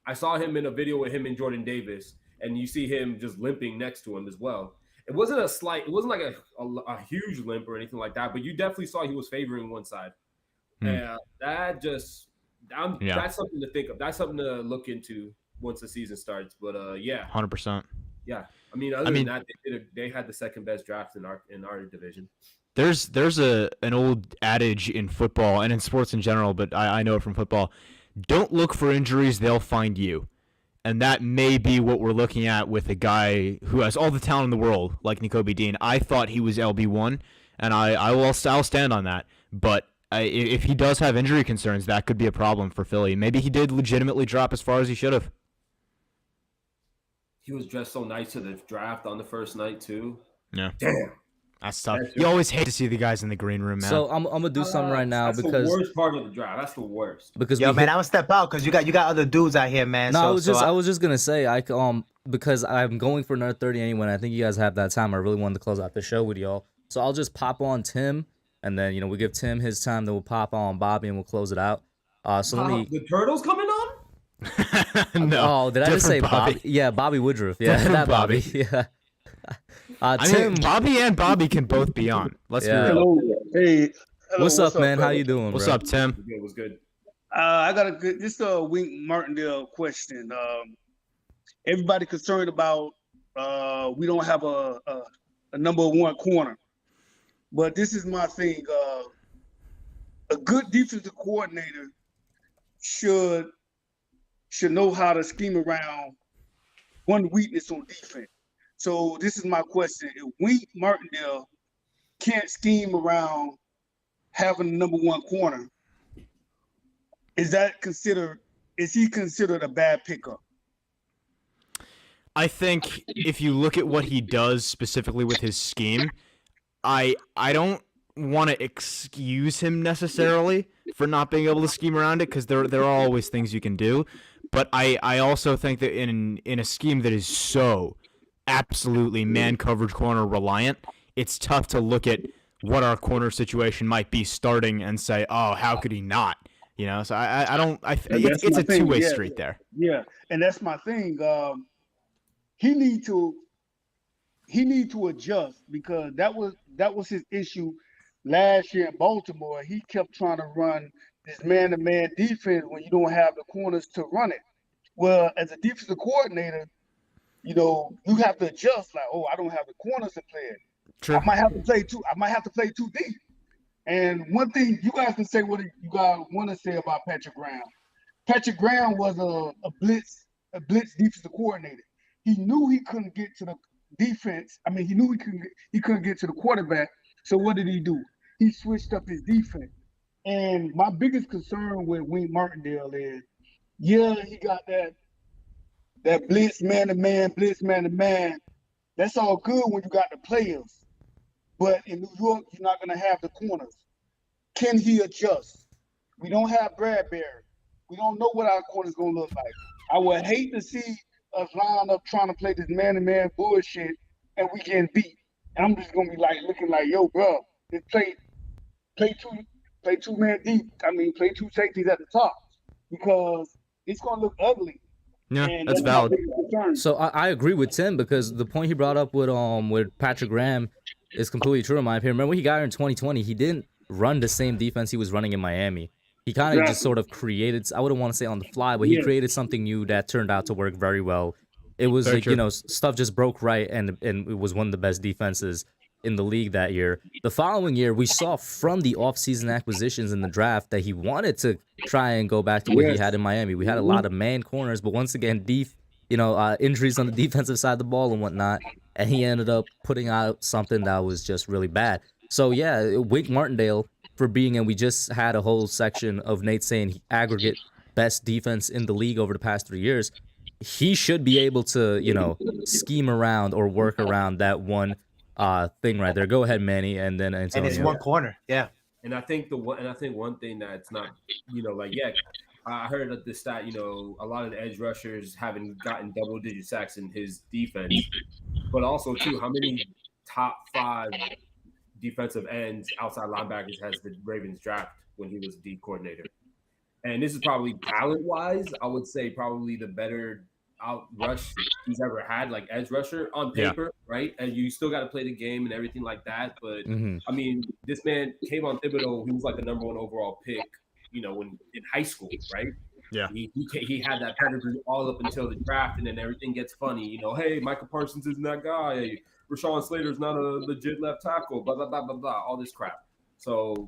I saw him in a video with him and Jordan Davis, and you see him just limping next to him as well. It wasn't like a huge limp or anything like that, but you definitely saw he was favoring one side. And that's something to think of. That's something to look into once the season starts. But 100%. Yeah. I mean, other than that, they had the second best draft in our division. There's an old adage in football and in sports in general, but I know it from football. Don't look for injuries, they'll find you. And that may be what we're looking at with a guy who has all the talent in the world, like Nakobe Dean. I thought he was LB1, and I'll stand on that. But if he does have injury concerns, that could be a problem for Philly. Maybe he did legitimately drop as far as he should have. He was dressed so nice to the draft on the first night, too. Yeah. Damn. That's tough. You always hate to see the guys in the green room, man. So I'm gonna do something right now that's because the worst part of the draft. That's the worst. Because man, I'm gonna step out because you got other dudes out here, man. No, I was just gonna say because I'm going for another 30 anyway. And I think you guys have that time. I really wanted to close out the show with y'all, so I'll just pop on Tim, and then we give Tim his time. Then we'll pop on Bobby, and we'll close it out. So let me. The Turtles coming on? No. Oh, did I just say Bobby? Yeah, Bobby Woodruff. Yeah, that Bobby. Yeah. Tim, Bobby and Bobby can both be on. Let's be real. Hello. Hey. Hello, what's up, man? brother? How you doing, What's bro? up, Tim? It was good. I got this Wink Martindale question. Everybody concerned about we don't have a number 1 corner, but this is my thing. A good defensive coordinator should know how to scheme around one weakness on defense. So this is my question: if Wink Martindale can't scheme around having a number 1 corner, is he considered a bad pickup? I think if you look at what he does specifically with his scheme, I don't want to excuse him necessarily for not being able to scheme around it, because there are always things you can do. But I also think that in a scheme that is so absolutely man coverage corner reliant, it's tough to look at what our corner situation might be starting and say, oh, how could he not? So it's a two-way street there. Yeah, and that's my thing. He need to adjust, because that was his issue last year in Baltimore. He kept trying to run this man-to-man defense when you don't have the corners to run it. Well, as a defensive coordinator, you have to adjust. Like, oh, I don't have the corners to play it. True. I might have to play too deep. And one thing, you guys can say what you guys want to say about Patrick Graham. Patrick Graham was a blitz defensive coordinator. He knew he couldn't get to the defense. He knew he couldn't get to the quarterback. So what did he do? He switched up his defense. And my biggest concern with Wink Martindale is, he got that blitz man-to-man. That's all good when you got the players. But in New York, you're not going to have the corners. Can he adjust? We don't have Bradberry. We don't know what our corner's going to look like. I would hate to see us line up trying to play this man-to-man bullshit and we getting beat. And I'm just going to be looking like, yo, bro, just play two man deep. Play 2 safeties at the top, because it's going to look ugly. Yeah, and that's valid. So I agree with Tim, because the point he brought up with Patrick Graham is completely true in my opinion. Remember when he got here in 2020, he didn't run the same defense he was running in Miami. He kind of just sort of created, I wouldn't want to say on the fly, but he created something new that turned out to work very well. It was Very like, true. stuff just broke right, and it was one of the best defenses in the league that year. The following year, we saw from the offseason acquisitions in the draft that he wanted to try and go back to what he had in Miami. We had a lot of man corners, but once again, injuries on the defensive side of the ball and whatnot, and he ended up putting out something that was just really bad. So yeah, Wink Martindale for being, and we just had a whole section of Nate saying he aggregate best defense in the league over the past 3 years. He should be able to, scheme around or work around that one thing right there. Go ahead, Manny, and then Antonio. And it's one corner, yeah. And I think one thing that's not, I heard that the stat, a lot of the edge rushers haven't gotten double-digit sacks in his defense, but also too, how many top 5 defensive ends, outside linebackers has the Ravens draft when he was D coordinator? And this is probably talent-wise, I would say probably the better out rush he's ever had, like edge rusher on paper, right? And you still got to play the game and everything like that. But I mean, this man came on Thibodeau. He was like the number 1 overall pick, when in high school, right? Yeah. He had that pedigree all up until the draft, and then everything gets funny. Hey, Michael Parsons isn't that guy. Hey, Rashawn Slater's not a legit left tackle. Blah blah blah blah blah. All this crap. So,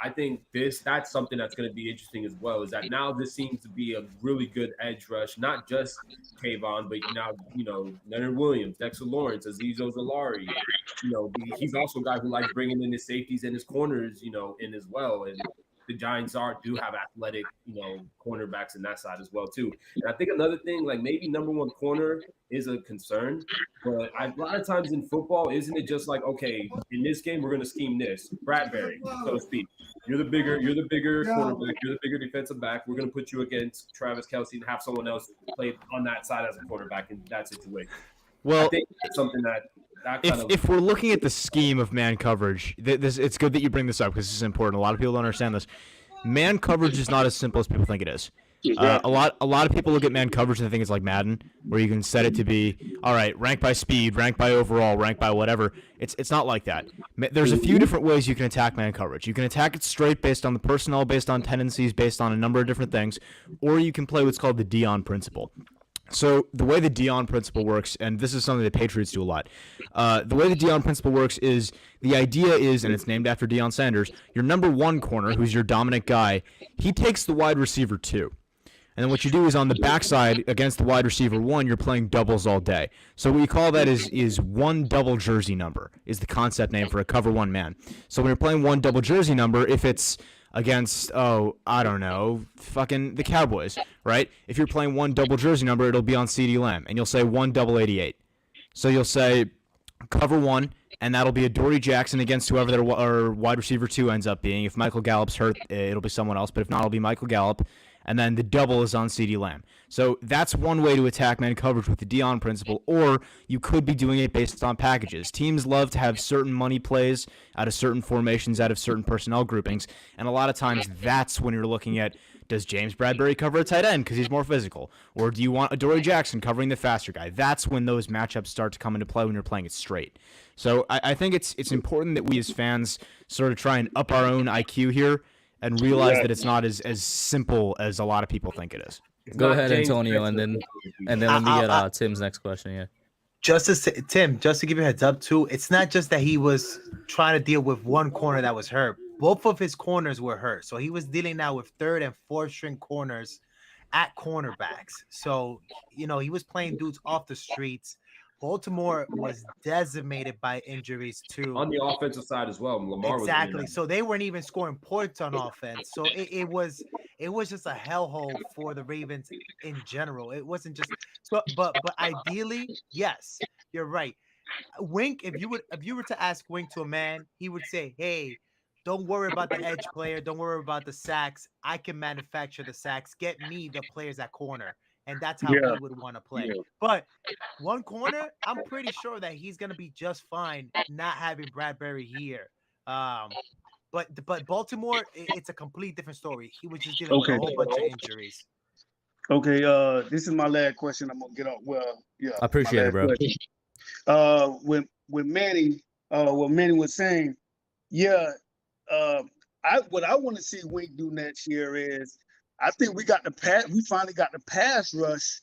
I think that's something that's going to be interesting as well, is that now this seems to be a really good edge rush, not just Kayvon, but now, Leonard Williams, Dexter Lawrence, Azeez Ojulari. He's also a guy who likes bringing in his safeties and his corners, in as well. And the Giants do have athletic, cornerbacks in that side as well, too. And I think another thing, like maybe number 1 corner is a concern, but a lot of times in football, isn't it just like, okay, in this game, we're going to scheme this. Bradberry, so to speak. You're the bigger cornerback. You're the bigger defensive back. We're going to put you against Travis Kelce and have someone else play on that side as a quarterback in that situation. Well, I think it's something that if we're looking at the scheme of man coverage, it's good that you bring this up because this is important. A lot of people don't understand this. Man coverage is not as simple as people think it is. A lot of people look at man coverage and they think it's like Madden, where you can set it to be, all right, rank by speed, rank by overall, rank by whatever. It's not like that. There's a few different ways you can attack man coverage. You can attack it straight based on the personnel, based on tendencies, based on a number of different things, or you can play what's called the Dion Principle. So the way the Dion Principle works, and this is something the Patriots do a lot, the way the Dion Principle works is the idea is, and it's named after Deion Sanders, your number 1 corner, who's your dominant guy, he takes the wide receiver 2. And then what you do is on the backside against the wide receiver 1, you're playing doubles all day. So what you call that is 1 double jersey number is the concept name for a cover 1 man. So when you're playing 1 double jersey number, if it's against, fucking the Cowboys, right? If you're playing 1 double jersey number, it'll be on CeeDee Lamb, and you'll say 1 double 88. So you'll say cover 1, and that'll be a Dory Jackson against whoever their wide receiver 2 ends up being. If Michael Gallup's hurt, it'll be someone else, but if not, it'll be Michael Gallup. And then the double is on CeeDee Lamb. So that's one way to attack man coverage with the Dion Principle, or you could be doing it based on packages. Teams love to have certain money plays out of certain formations, out of certain personnel groupings, and a lot of times that's when you're looking at, does James Bradberry cover a tight end because he's more physical? Or do you want a Dory Jackson covering the faster guy? That's when those matchups start to come into play when you're playing it straight. So I think it's important that we as fans sort of try and up our own IQ here and realize that it's not as simple as a lot of people think it is. Go ahead, Antonio, and then let me get Tim's next question. Yeah. Just to give you a heads up too, it's not just that he was trying to deal with 1 corner that was hurt. Both of his corners were hurt, so he was dealing now with 3rd and 4th string corners at cornerbacks. So he was playing dudes off the streets. Baltimore was decimated by injuries too. On the offensive side as well, Lamar exactly. So they weren't even scoring points on offense. So it was just a hellhole for the Ravens in general. It wasn't just so, but ideally, yes, you're right. Wink, if you were to ask Wink to a man, he would say, "Hey, don't worry about the edge player. Don't worry about the sacks. I can manufacture the sacks. Get me the players at corner." And that's how he would want to play. But 1 corner, I'm pretty sure that he's going to be just fine not having Bradberry here. But Baltimore, it's a complete different story. He was just dealing with a whole bunch of injuries. Okay, this is my last question. I'm gonna get up. Well, yeah, I appreciate it, bro. When Manny, what Manny was saying, yeah, what I want to see Wink do next year is I think we finally got the pass rush,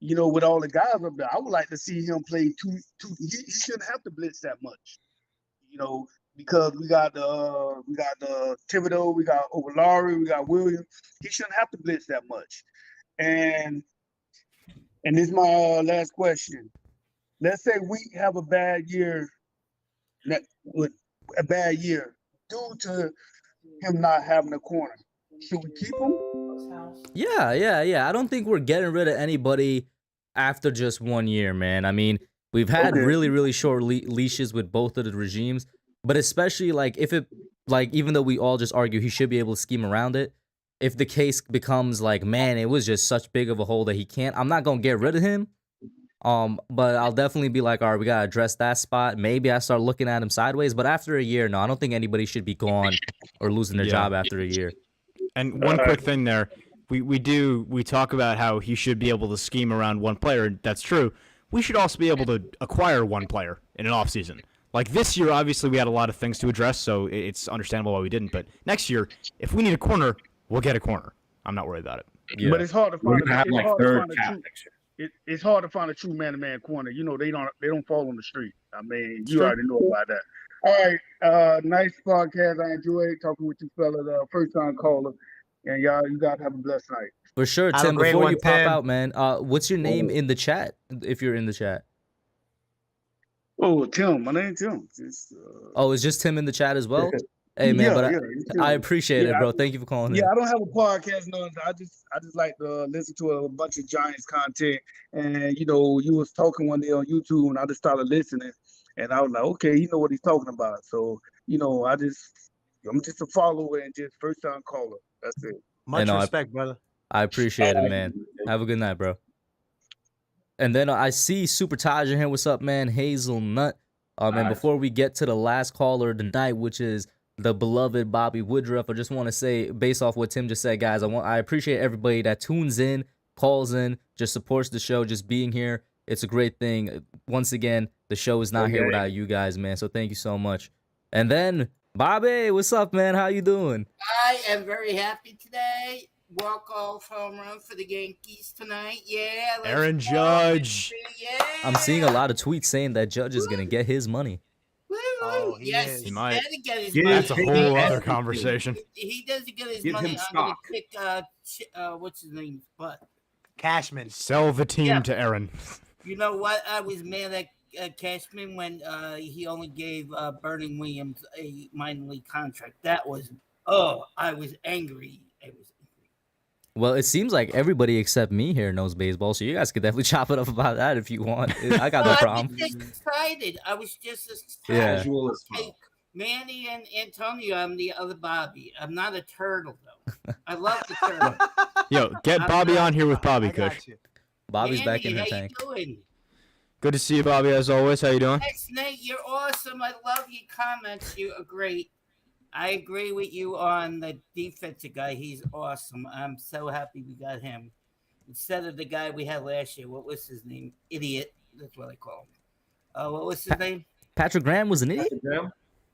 with all the guys up there. I would like to see him play two. He shouldn't have to blitz that much, because we got the Thibodeau, we got Ovalari, we got Williams. He shouldn't have to blitz that much. And this is my last question. Let's say we have a bad year due to him not having a corner. Should we keep him? Yeah. I don't think we're getting rid of anybody after just 1 year, man. I mean, we've had really, really short leashes with both of the regimes, but especially even though we all just argue he should be able to scheme around it, if the case becomes like, man, it was just such big of a hole that he can't, I'm not gonna get rid of him. But I'll definitely be like, all right, we gotta address that spot. Maybe I start looking at him sideways, but after a year, no, I don't think anybody should be gone or losing their job after a year. And one quick thing there, we talk about how he should be able to scheme around one player. That's true. We should also be able to acquire one player in an offseason. Like this year, obviously, we had a lot of things to address, so it's understandable why we didn't. But next year, if we need a corner, we'll get a corner. I'm not worried about it. Yeah. But it's hard to find. It's hard to find a true man-to-man corner. They don't fall on the street. I mean, you already know about that. All right, nice podcast. I enjoyed talking with you fellas. First-time caller, and you guys have a blessed night. For sure, Tim. Before you pop out, man, what's your name in the chat? If you're in the chat. Oh, Tim. My name's Tim. It's just Tim in the chat as well. Hey man, I appreciate it, bro. Thank you for calling in. Yeah, I don't have a podcast. No, I just like to listen to a bunch of Giants content. And you was talking one day on YouTube, and I just started listening, and I was like, okay, he know what he's talking about. So I'm just a follower and just first time caller. That's it. Much respect, brother. I appreciate it, man. Have a good night, bro. And then I see Super Taj in here. What's up, man? Hazelnut. And before we get to the last caller of the night, which is the beloved Bobby Woodruff, I just want to say, based off what Tim just said, guys, I appreciate everybody that tunes in, calls in, just supports the show, just being here. It's a great thing. Once again, the show is not here without you guys, man. So thank you so much. And then, Bobby, what's up, man? How you doing? I am very happy today. Walk-off home run for the Yankees tonight. Yeah. Aaron Judge. Yeah. I'm seeing a lot of tweets saying that Judge is going to get his money. Oh, yes, he might. Get his money. That's a whole other conversation. He doesn't get his money. I'm going to kick, what's his name? But Cashman. Sell the team to Aaron. You know what? I was mad at Cashman when he only gave Burning Williams a minor league contract. That was, I was angry. Well, it seems like everybody except me here knows baseball, so you guys could definitely chop it up about that if you want. I got no problem. I was just excited. I was just excited. Yeah. Casual as fuck. Manny and Antonio, I'm the other Bobby. I'm not a turtle, though. I love the turtle. Yo, get Bobby on here with Bobby, Kush. Bobby's Manny, back in her how tank. You doing? Good to see you, Bobby, as always. How you doing? Thanks, Nate. You're awesome. I love your comments. You are great. I agree with you on the defensive guy. He's awesome. I'm so happy we got him. Instead of the guy we had last year. What was his name? Idiot. That's what I call him. What was his name? Patrick Graham was an idiot?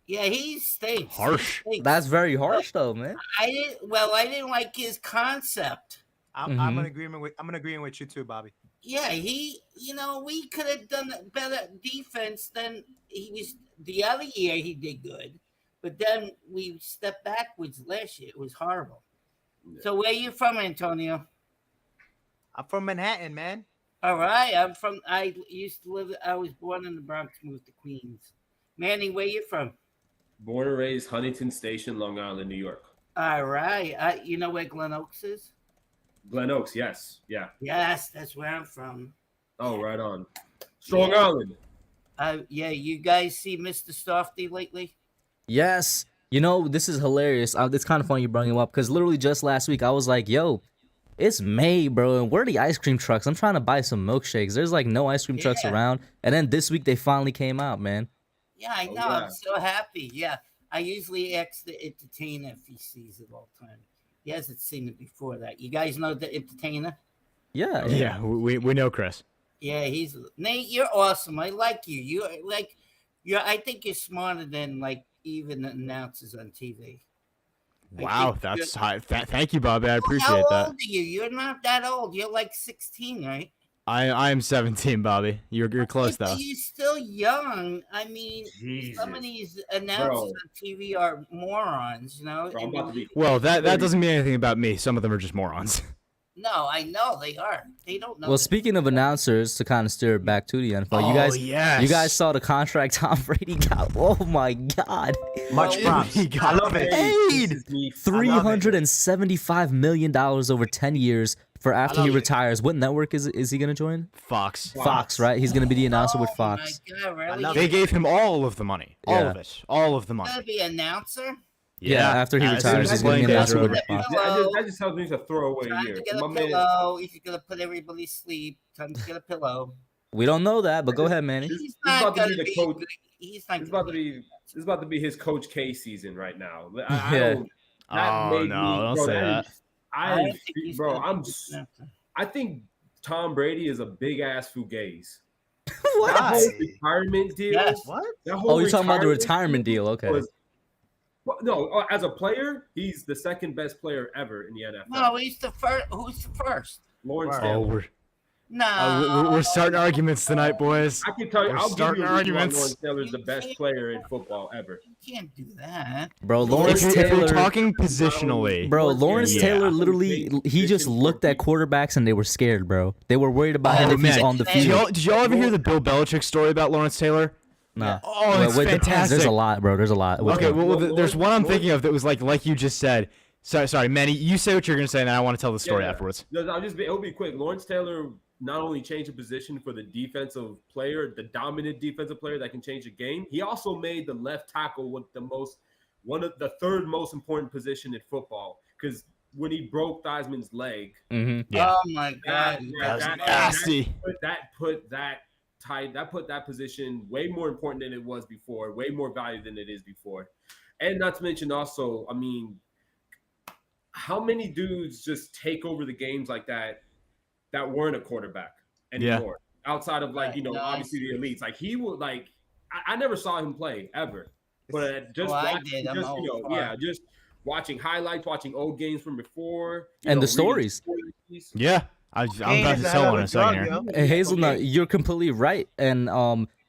Yeah, he stinks. Harsh. He stinks. That's very harsh, though, man. I didn't like his concept. I'm in agreement with you too, Bobby. Yeah, we could have done better defense than he was. The other year he did good, but then we stepped backwards last year. It was horrible. Yeah. So where you from, Antonio? I'm from Manhattan, man. All right, I was born in the Bronx, moved to Queens. Manny, where you from? Born and raised Huntington Station, Long Island, New York. All right. You know where Glen Oaks is? Glen Oaks, yes. Yeah. Yes, that's where I'm from. Oh, right on. Strong Island. You guys see Mr. Softy lately? Yes. This is hilarious. It's kind of funny you brought him up because literally just last week I was like, yo, it's May, bro, and where are the ice cream trucks? I'm trying to buy some milkshakes. There's like no ice cream trucks around. And then this week they finally came out, man. Yeah, I know. Yeah. I'm so happy. Yeah. I usually ask the entertainer if he sees it all the time. He hasn't seen it before that. You guys know the entertainer? Yeah. Yeah, we know Chris. Yeah, Nate, you're awesome. I like you. I think you're smarter than like even announces on TV. Wow, that's high. Thank you, Bobby. I appreciate How that. old are you? You're not that old. You're like 16, right? I am 17, Bobby. You're close though. You're still young. I mean, some of these announcers on TV are morons, you know. Bro, I'm about to be. Well, that doesn't mean anything about me. Some of them are just morons. No, I know they are. They don't know. Well, speaking of announcers, to kind of steer it back to the NFL, you guys saw the contract Tom Brady got. Oh my God! Much props. I love it. $375 million over 10 years for after he retires. What network is he gonna join? Fox. Fox, right? He's gonna be the announcer with Fox. My God, really? They gave him all of the money. All of it. All of the money. Gonna be announcer? Yeah, after he retires, he's gonna be an announcer with Fox. That just tells me it's a throwaway Time year. to get a pillow. He's gonna put everybody to sleep. Time to get a pillow. We don't know that, but go ahead, Manny. He's about not to be gonna the be. coach. He's not. It's about to be his Coach K season right now. I Yeah. don't. That made me, don't bro, say that. I think Tom Brady is a big ass fugazi. What? That whole retirement deal. Yes. What? That whole Oh, you're talking about the retirement retirement deal? Okay. No, as a player, he's the second best player ever in the NFL. No, he's the first. Who's the first? Lawrence Oh, Taylor. No. We're starting arguments tonight, boys. I can tell you, We're I'll give starting you a reason why arguments. Lawrence Taylor's the best player in football ever. You can't do that. Bro, Lawrence If you're Taylor. talking positionally, Bro, Lawrence Yeah. Taylor literally, he just looked at quarterbacks and they were scared, bro. They were worried about him if he's man. on the Did field. Did y'all ever hear the Bill Belichick story about Lawrence Taylor? Nah. Oh, it's Wait, depends. fantastic. There's a lot, bro. There's a lot. Which Okay, one? well, there's one I'm thinking of that was like you just said. Sorry, Manny. You say what you're gonna say, and then I want to tell the story afterwards. No, it'll be quick. Lawrence Taylor not only changed the position for the defensive player, the dominant defensive player that can change a game. He also made the left tackle one of the third most important position in football, because when he broke Theismann's leg, Yeah. Oh my God. That was nasty. That put that position way more important than it was before, way more value than it is before. And not to mention also, I mean, how many dudes just take over the games like that weren't a quarterback anymore? Outside of obviously the elites. Like he would I never saw him play ever. But just just watching highlights, watching old games from before. And the stories. Yeah. I'm about to tell one in a second here. Hey, Hazelnut, you're completely right. And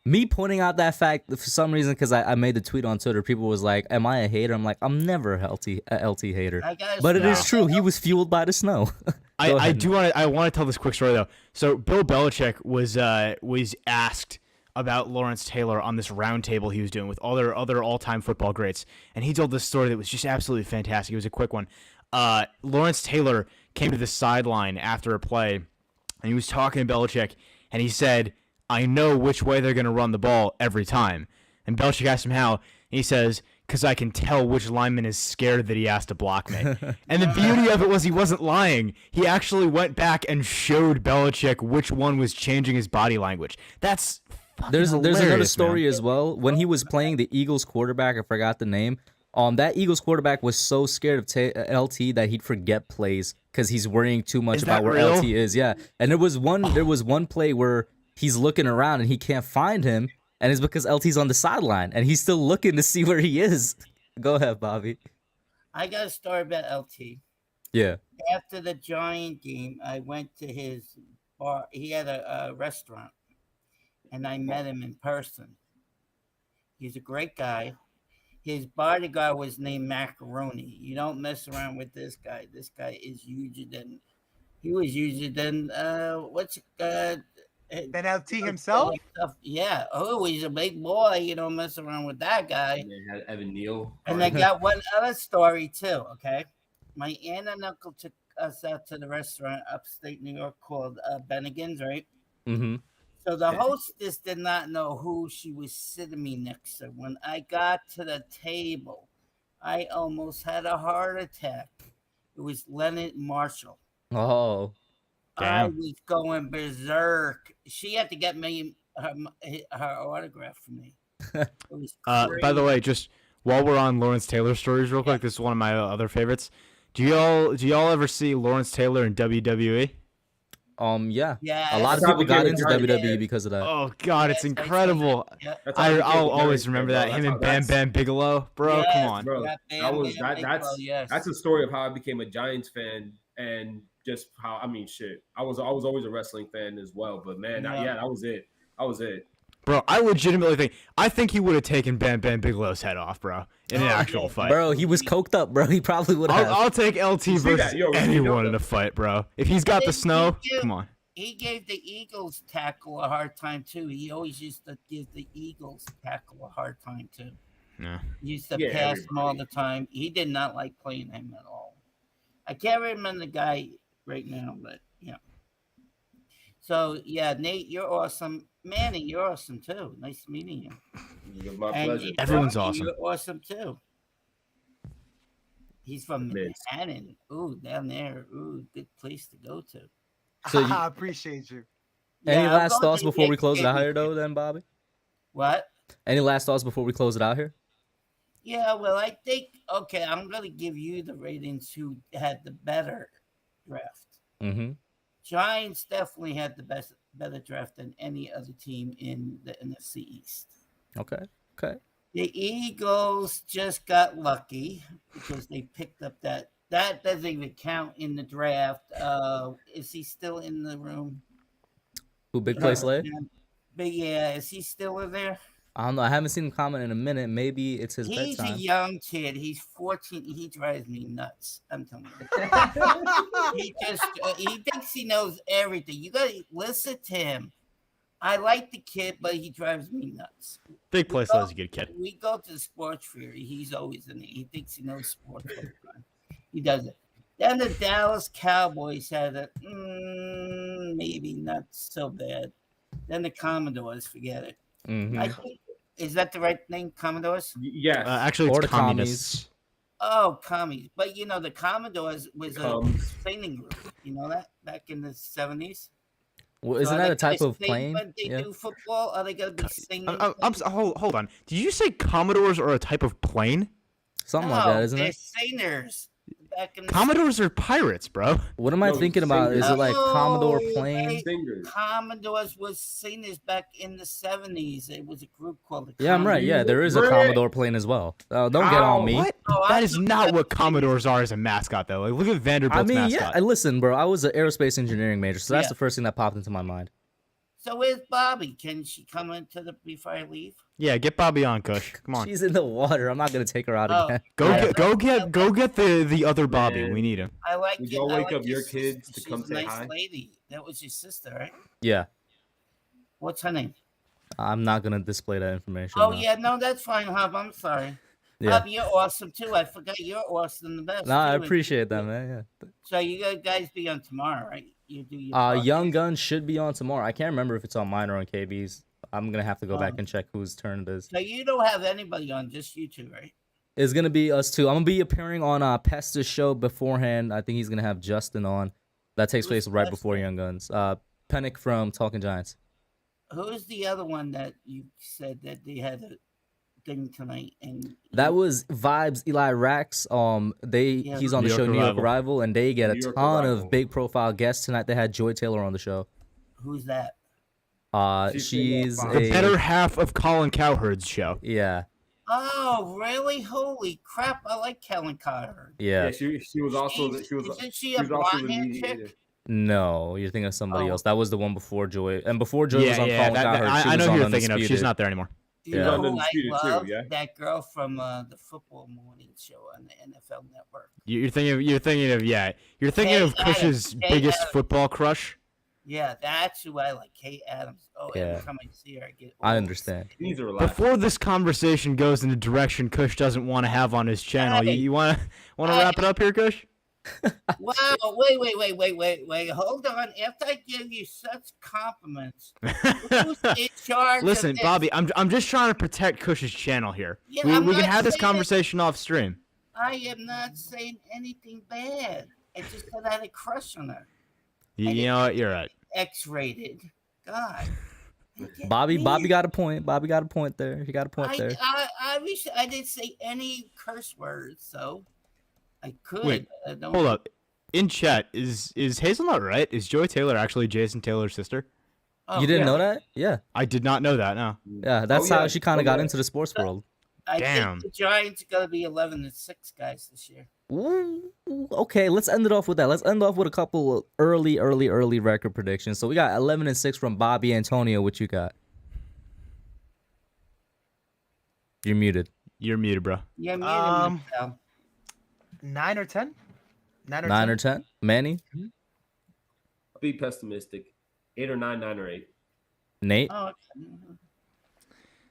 me pointing out that fact for some reason, because I made the tweet on Twitter, people was like, "Am I a hater?" I'm like, I'm never a LT hater. But it is true. He was fueled by the snow. I want to tell this quick story though. So Bill Belichick was asked about Lawrence Taylor on this roundtable he was doing with other all-time football greats, and he told this story that was just absolutely fantastic. It was a quick one. Lawrence Taylor came to the sideline after a play, and he was talking to Belichick, and he said, "I know which way they're going to run the ball every time." And Belichick asked him how, and he says, "Because I can tell which lineman is scared that he has to block me." And the beauty of it was he wasn't lying. He actually went back and showed Belichick which one was changing his body language. That's There's another story man. as well. When he was playing the Eagles quarterback, I forgot the name. That Eagles quarterback was so scared of LT that he'd forget plays because he's worrying too much about where real? LT is. Yeah, and there was one play where he's looking around and he can't find him, and it's because LT's on the sideline and he's still looking to see where he is. Go ahead, Bobby. I got a story about LT. Yeah. After the Giant game, I went to his bar. He had a restaurant, and I met him in person. He's a great guy. His bodyguard was named Macaroni. You don't mess around with this guy. This guy is huger than. He was huger than Than LT himself? Yeah. Oh, he's a big boy. You don't mess around with that guy. And they had Evan Neal. And I got one other story too. Okay, my aunt and uncle took us out to the restaurant upstate New York called Bennigan's, right? Mm-hmm. So the hostess did not know who she was sitting me next to. When I got to the table, I almost had a heart attack. It was Leonard Marshall. Oh, I was going berserk. She had to get me her autograph for me. It was by the way, just while we're on Lawrence Taylor stories real quick, this is one of my other favorites. Do y'all ever see Lawrence Taylor in WWE? Yeah. Yeah, A lot of That's how people I got became into a Giants WWE fan. because of that. Oh God, it's Yes, I saw incredible. that. Yeah. That's how I became a I'll always Giants fan, remember bro. that. Him and Bam That's Bam Bigelow, bro. Come Yes, on. bro. yeah, That was Bam Bam Bigelow, yes. that's the story of how I became a Giants fan and just how I mean shit. I was always a wrestling fan as well, but man, Yeah. that was it. That was it. Bro, I legitimately think he would have taken Bam Bam Bigelow's head off, bro, in an Oh, actual yeah. fight. Bro, he was coked up, bro. He probably would have. I'll take LT You see versus that? Yo, you know anyone in that- a fight, bro. If he's got the snow, come on. He gave the Eagles tackle a hard time too. He always used to give the Eagles tackle a hard time too. Yeah. He used to Yeah, pass him all everybody. the time. He did not like playing him at all. I can't remember the guy right now, but yeah. So yeah, Nate, you're awesome. Manny, you're awesome too. Nice meeting you. It was my And pleasure. Everyone's Rocky, awesome. You're awesome too. He's from Miss. Manhattan. Ooh, down there. Ooh, good place to go to. So you- I appreciate you. Any Yeah, I'm last going thoughts to before we close it out Yankee here, though, Stadium. then, Bobby? What? Any last thoughts before we close it out here? Yeah, well, I think okay. I'm gonna give you the ratings who had the better draft. Mm-hmm. Giants definitely had the better draft than any other team in the NFC East. Okay. Okay. The Eagles just got lucky because they picked up that doesn't even count in the draft. Is he still in the room? Who Big Play Slay? But yeah, is he still in there? I don't know. I haven't seen him comment in a minute. Maybe it's his He's bedtime. a young kid. He's 14. He drives me nuts. I'm telling you. He just he thinks he knows everything. You gotta listen to him. I like the kid, but he drives me nuts. Big Play Slay's a good kid. We go to the sports fair. He's always in it. He thinks he knows sports all the time. He does it. Then the Dallas Cowboys had a maybe not so bad. Then the Commodores, forget it. Mhm. I think, is that the right name, Commodores? Yes. Actually, Or it's the communists. Oh, commies. But you know, the Commodores was a Comes. singing group. You know that back in the 70s. Well, So isn't are that they a type gonna of sing plane? when they Yeah. do football? Are they gonna be singing? Hold on. Did you say Commodores are a type of plane? Something like that, isn't they're it? singers. Back in the Commodores are pirates, bro. What am I No, thinking about? Is it like Commodore No, plane? they- Singers. Commodores was singers back in the 70s. It was a group called the Yeah, I'm right. Yeah, there is a What? Commodore plane as well. Don't get on me. What? Oh, I That is thought not that what was Commodores are as a mascot, though. Like, look at Vanderbilt's I mean, mascot. yeah. Listen, bro. I was an aerospace engineering major, so that's Yeah. the first thing that popped into my mind. So where's Bobby? Can she come into the before I leave? Yeah, get Bobby on, Kush. Come on. She's in the water. I'm not gonna take her out Oh. again. Go get the other Bobby. Man. We need him. I like Would you. y'all I wake like up your sister. kids to She's come a say nice hi? lady. That was your sister, right? Yeah, What's her name? I'm not gonna display that information. Oh no. yeah, no, that's fine, Hub. I'm sorry. Yeah. Hub, you're awesome too. I forgot you're awesome the best. No, I too. appreciate that, man. So you guys be on tomorrow, right? You do your Yeah. podcast? Young Guns should be on tomorrow. I can't remember if it's on mine or on KB's. I'm gonna have to go back and check whose turn it is. So you don't have anybody on, just you two, right? It's gonna be us two. I'm gonna be appearing on Pesta's show beforehand. I think he's gonna have Justin on. That takes Who's place right Pesta? before Young Guns. Pennick from Talking Giants. Who's the other one that you said that they had a thing tonight? And That was Vibes Eli Rax. He's on the New show York New York Arrival. Arrival, and they get a New York ton Arrival. of big profile guests tonight. They had Joy Taylor on the show. who's that? She's The The a better half of Colin Cowherd's show. yeah. Oh, really? Holy crap! I like Kellen Carter. Yeah. Yeah, she was also She's- she was isn't she she a was also blonde the hair media. chick? No, you're thinking of somebody Oh. else. That was the one before Joy, and before Joy was on Colin Cowherd. I she know was who on you're thinking of. She's Undisputed. not there anymore. You Yeah. know She's on who I Undisputed too, love? yeah? That girl from the football morning show on the NFL Network. You're thinking of Hey, Kush's hey, biggest Adam. football crush. Yeah, that's who I like. Kate Adams. Oh, Yeah. every time I see her, I get. I old. understand. These are laughing. Before this conversation goes in a direction Kush doesn't want to have on his channel, Hey. you want to Hey. wrap it up here, Kush? Wow! Wait! Hold on. After I give you such compliments, who's in charge? Listen, of this? Bobby, I'm just trying to protect Kush's channel here. Yeah, we I'm we can not have this saying- conversation off stream. I am not saying anything bad. I just said I had a crush on her. You know what? You're right. X-rated. God. Bobby Me. got a point. Bobby got a point there. He got a point there. I wish I didn't say any curse words, so I could. Wait, but I don't. Hold up. in chat, is Hazelnut right? Is Joy Taylor actually Jason Taylor's sister? Oh, You didn't yeah. know that? Yeah. I did not know that. No. Yeah, that's how she kind of got into the sports world. I Damn. think the Giants are going to be 11-6 guys this year. Ooh, okay, let's end it off with that. Let's end off with a couple of early record predictions. So we got 11-6 from Bobby. Antonio, what you got? You're muted. You're muted, bro. Yeah, muted myself. 9 or 10? 9 or 10? Manny? I'll be pessimistic. 8 or 9, 9 or 8. Nate? Oh,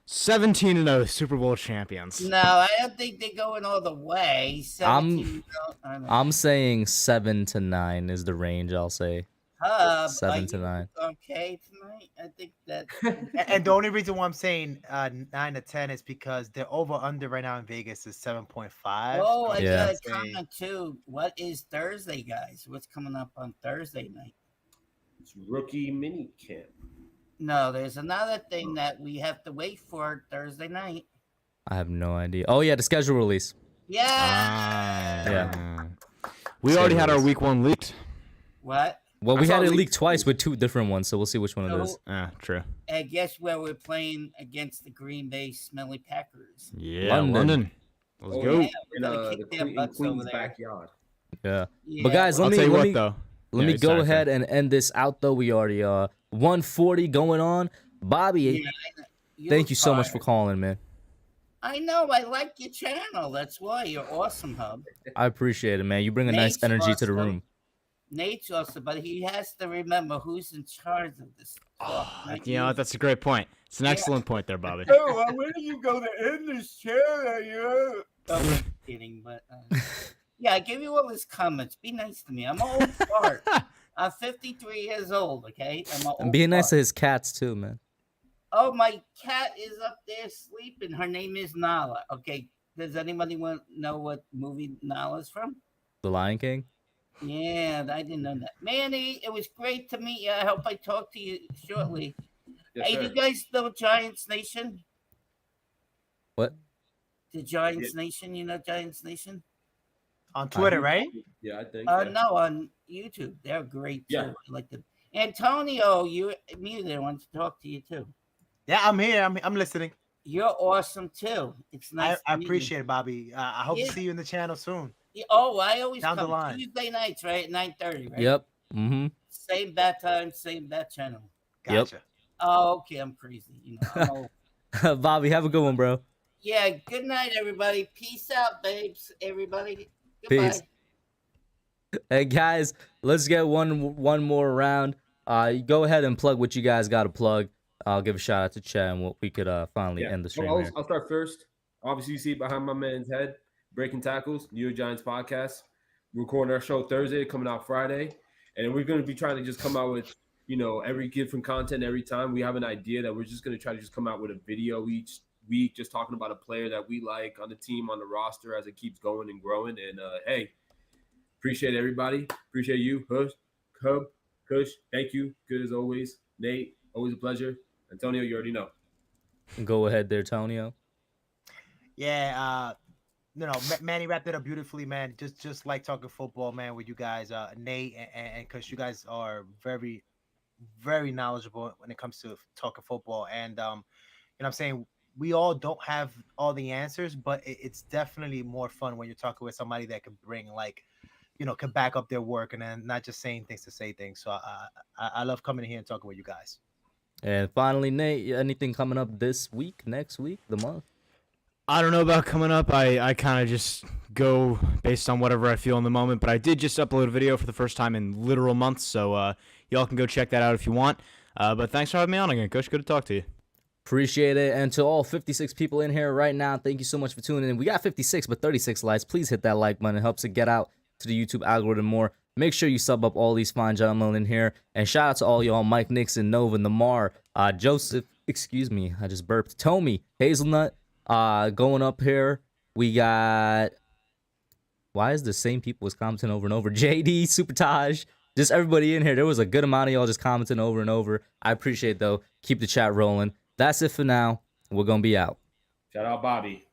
17-0 Super Bowl champions. no, I don't think they're going all the way. 17, I'm saying 7 to 9 is the range, I'll say. 7 to 9. Okay, tonight I think that. And the only reason why I'm saying 9 to 10 is because the over/under right now in Vegas is 7.5. Oh, I Yeah. got a comment too. What is Thursday, guys? What's coming up on Thursday night? It's rookie mini camp. No, there's another thing that we have to wait for Thursday night. I have no idea. Oh, yeah, the schedule release. Yeah. Yeah. We already had our week 1 leaked. What? Well, we I saw had it leaked leaked twice with 2 different ones, so we'll see which one it is. True. And guess where we're playing against the Green Bay Smelly Packers? Yeah, London. London. Let's Oh, go. Yeah, In, we're gonna kick their in butts over Queen's there. backyard. Yeah. Yeah. But guys, I'll let tell you me what, though. let Yeah, me go sorry, ahead and end this out, though. We already 140 going on. Bobby, Yeah, thank you so much are. for calling, man. I know. I like your channel. That's why you're awesome, Hub. I appreciate it, man. You bring a nice Nate's energy to the awesome. room. Nate's awesome, but he has to remember who's in charge of this. talk, not You know what? That's a great point. It's an excellent point there, Bobby. Oh, where do you go to end this chair? I'm kidding, but yeah, I give you all his comments. Be nice to me. I'm an old fart. I'm 53 years old. Okay, I'm an old And being nice to fart. his cats, too, man. Oh, my cat is up there sleeping. Her name is Nala. Okay, does anybody want to know what movie Nala's from? The Lion King? Yeah, I didn't know that. Manny, it was great to meet you. I hope I talk to you shortly. Yes, Hey, sir. you guys know Giants Nation? What? The Giants Nation, you know Giants Nation? On Twitter, right? Yeah, I think. No, on YouTube. They're great too. Yeah. I like them. Antonio, you muted. I want to talk to you too. Yeah, I'm here. I'm listening. You're awesome too. It's nice. I to meet you. appreciate it, Bobby. I hope Yeah. to see you in the channel soon. Yeah, oh, I always Down the come line. Tuesday nights, right? 9:30, right? Yep. Mm-hmm. Same bat time, same bat channel. Yep. Gotcha. Oh, okay. I'm crazy. You know. I'm old. Bobby, have a good one, bro. Yeah. Good night, everybody. Peace out, babes. Everybody. Goodbye. Peace. Hey, guys, let's get one more round. Go ahead and plug what you guys got to plug. I'll give a shout out to Chad, and we could finally end the stream here. I'll start first. Obviously, you see behind my man's head, Breaking Tackles, New York Giants podcast. We're recording our show Thursday, coming out Friday. And we're going to be trying to just come out with, every different content every time. We have an idea that we're just going to try to just come out with a video each week, just talking about a player that we like on the team, on the roster as it keeps going and growing. And, hey, appreciate everybody. Appreciate you, Hub, Kush. Thank you. Good as always. Nate, always a pleasure. Antonio, you already know. Go ahead there, Tonio. Yeah, Manny wrapped it up beautifully, man. Just like talking football, man, with you guys, Nate and Kush, you guys are very, very knowledgeable when it comes to talking football. And I'm saying we all don't have all the answers, but it's definitely more fun when you're talking with somebody that can bring can back up their work and then not just saying things to say things. So I love coming here and talking with you guys. And finally, Nate, anything coming up this week, next week, the month? I don't know about coming up. I kind of just go based on whatever I feel in the moment. But I did just upload a video for the first time in literal months. So y'all can go check that out if you want. But thanks for having me on again, Kush. Good to talk to you. Appreciate it. And to all 56 people in here right now, thank you so much for tuning in. We got 56, but 36 likes. Please hit that like button. It helps it get out to the YouTube algorithm more. Make sure you sub up all these fine gentlemen in here. And shout out to all y'all, Mike Nixon, Nova, Namar, Joseph, excuse me, I just burped, Tommy, Hazelnut, going up here. We got, why is the same people was commenting over and over? JD, Supertaj, just everybody in here. There was a good amount of y'all just commenting over and over. I appreciate it, though. Keep the chat rolling. That's it for now. We're going to be out. Shout out Bobby.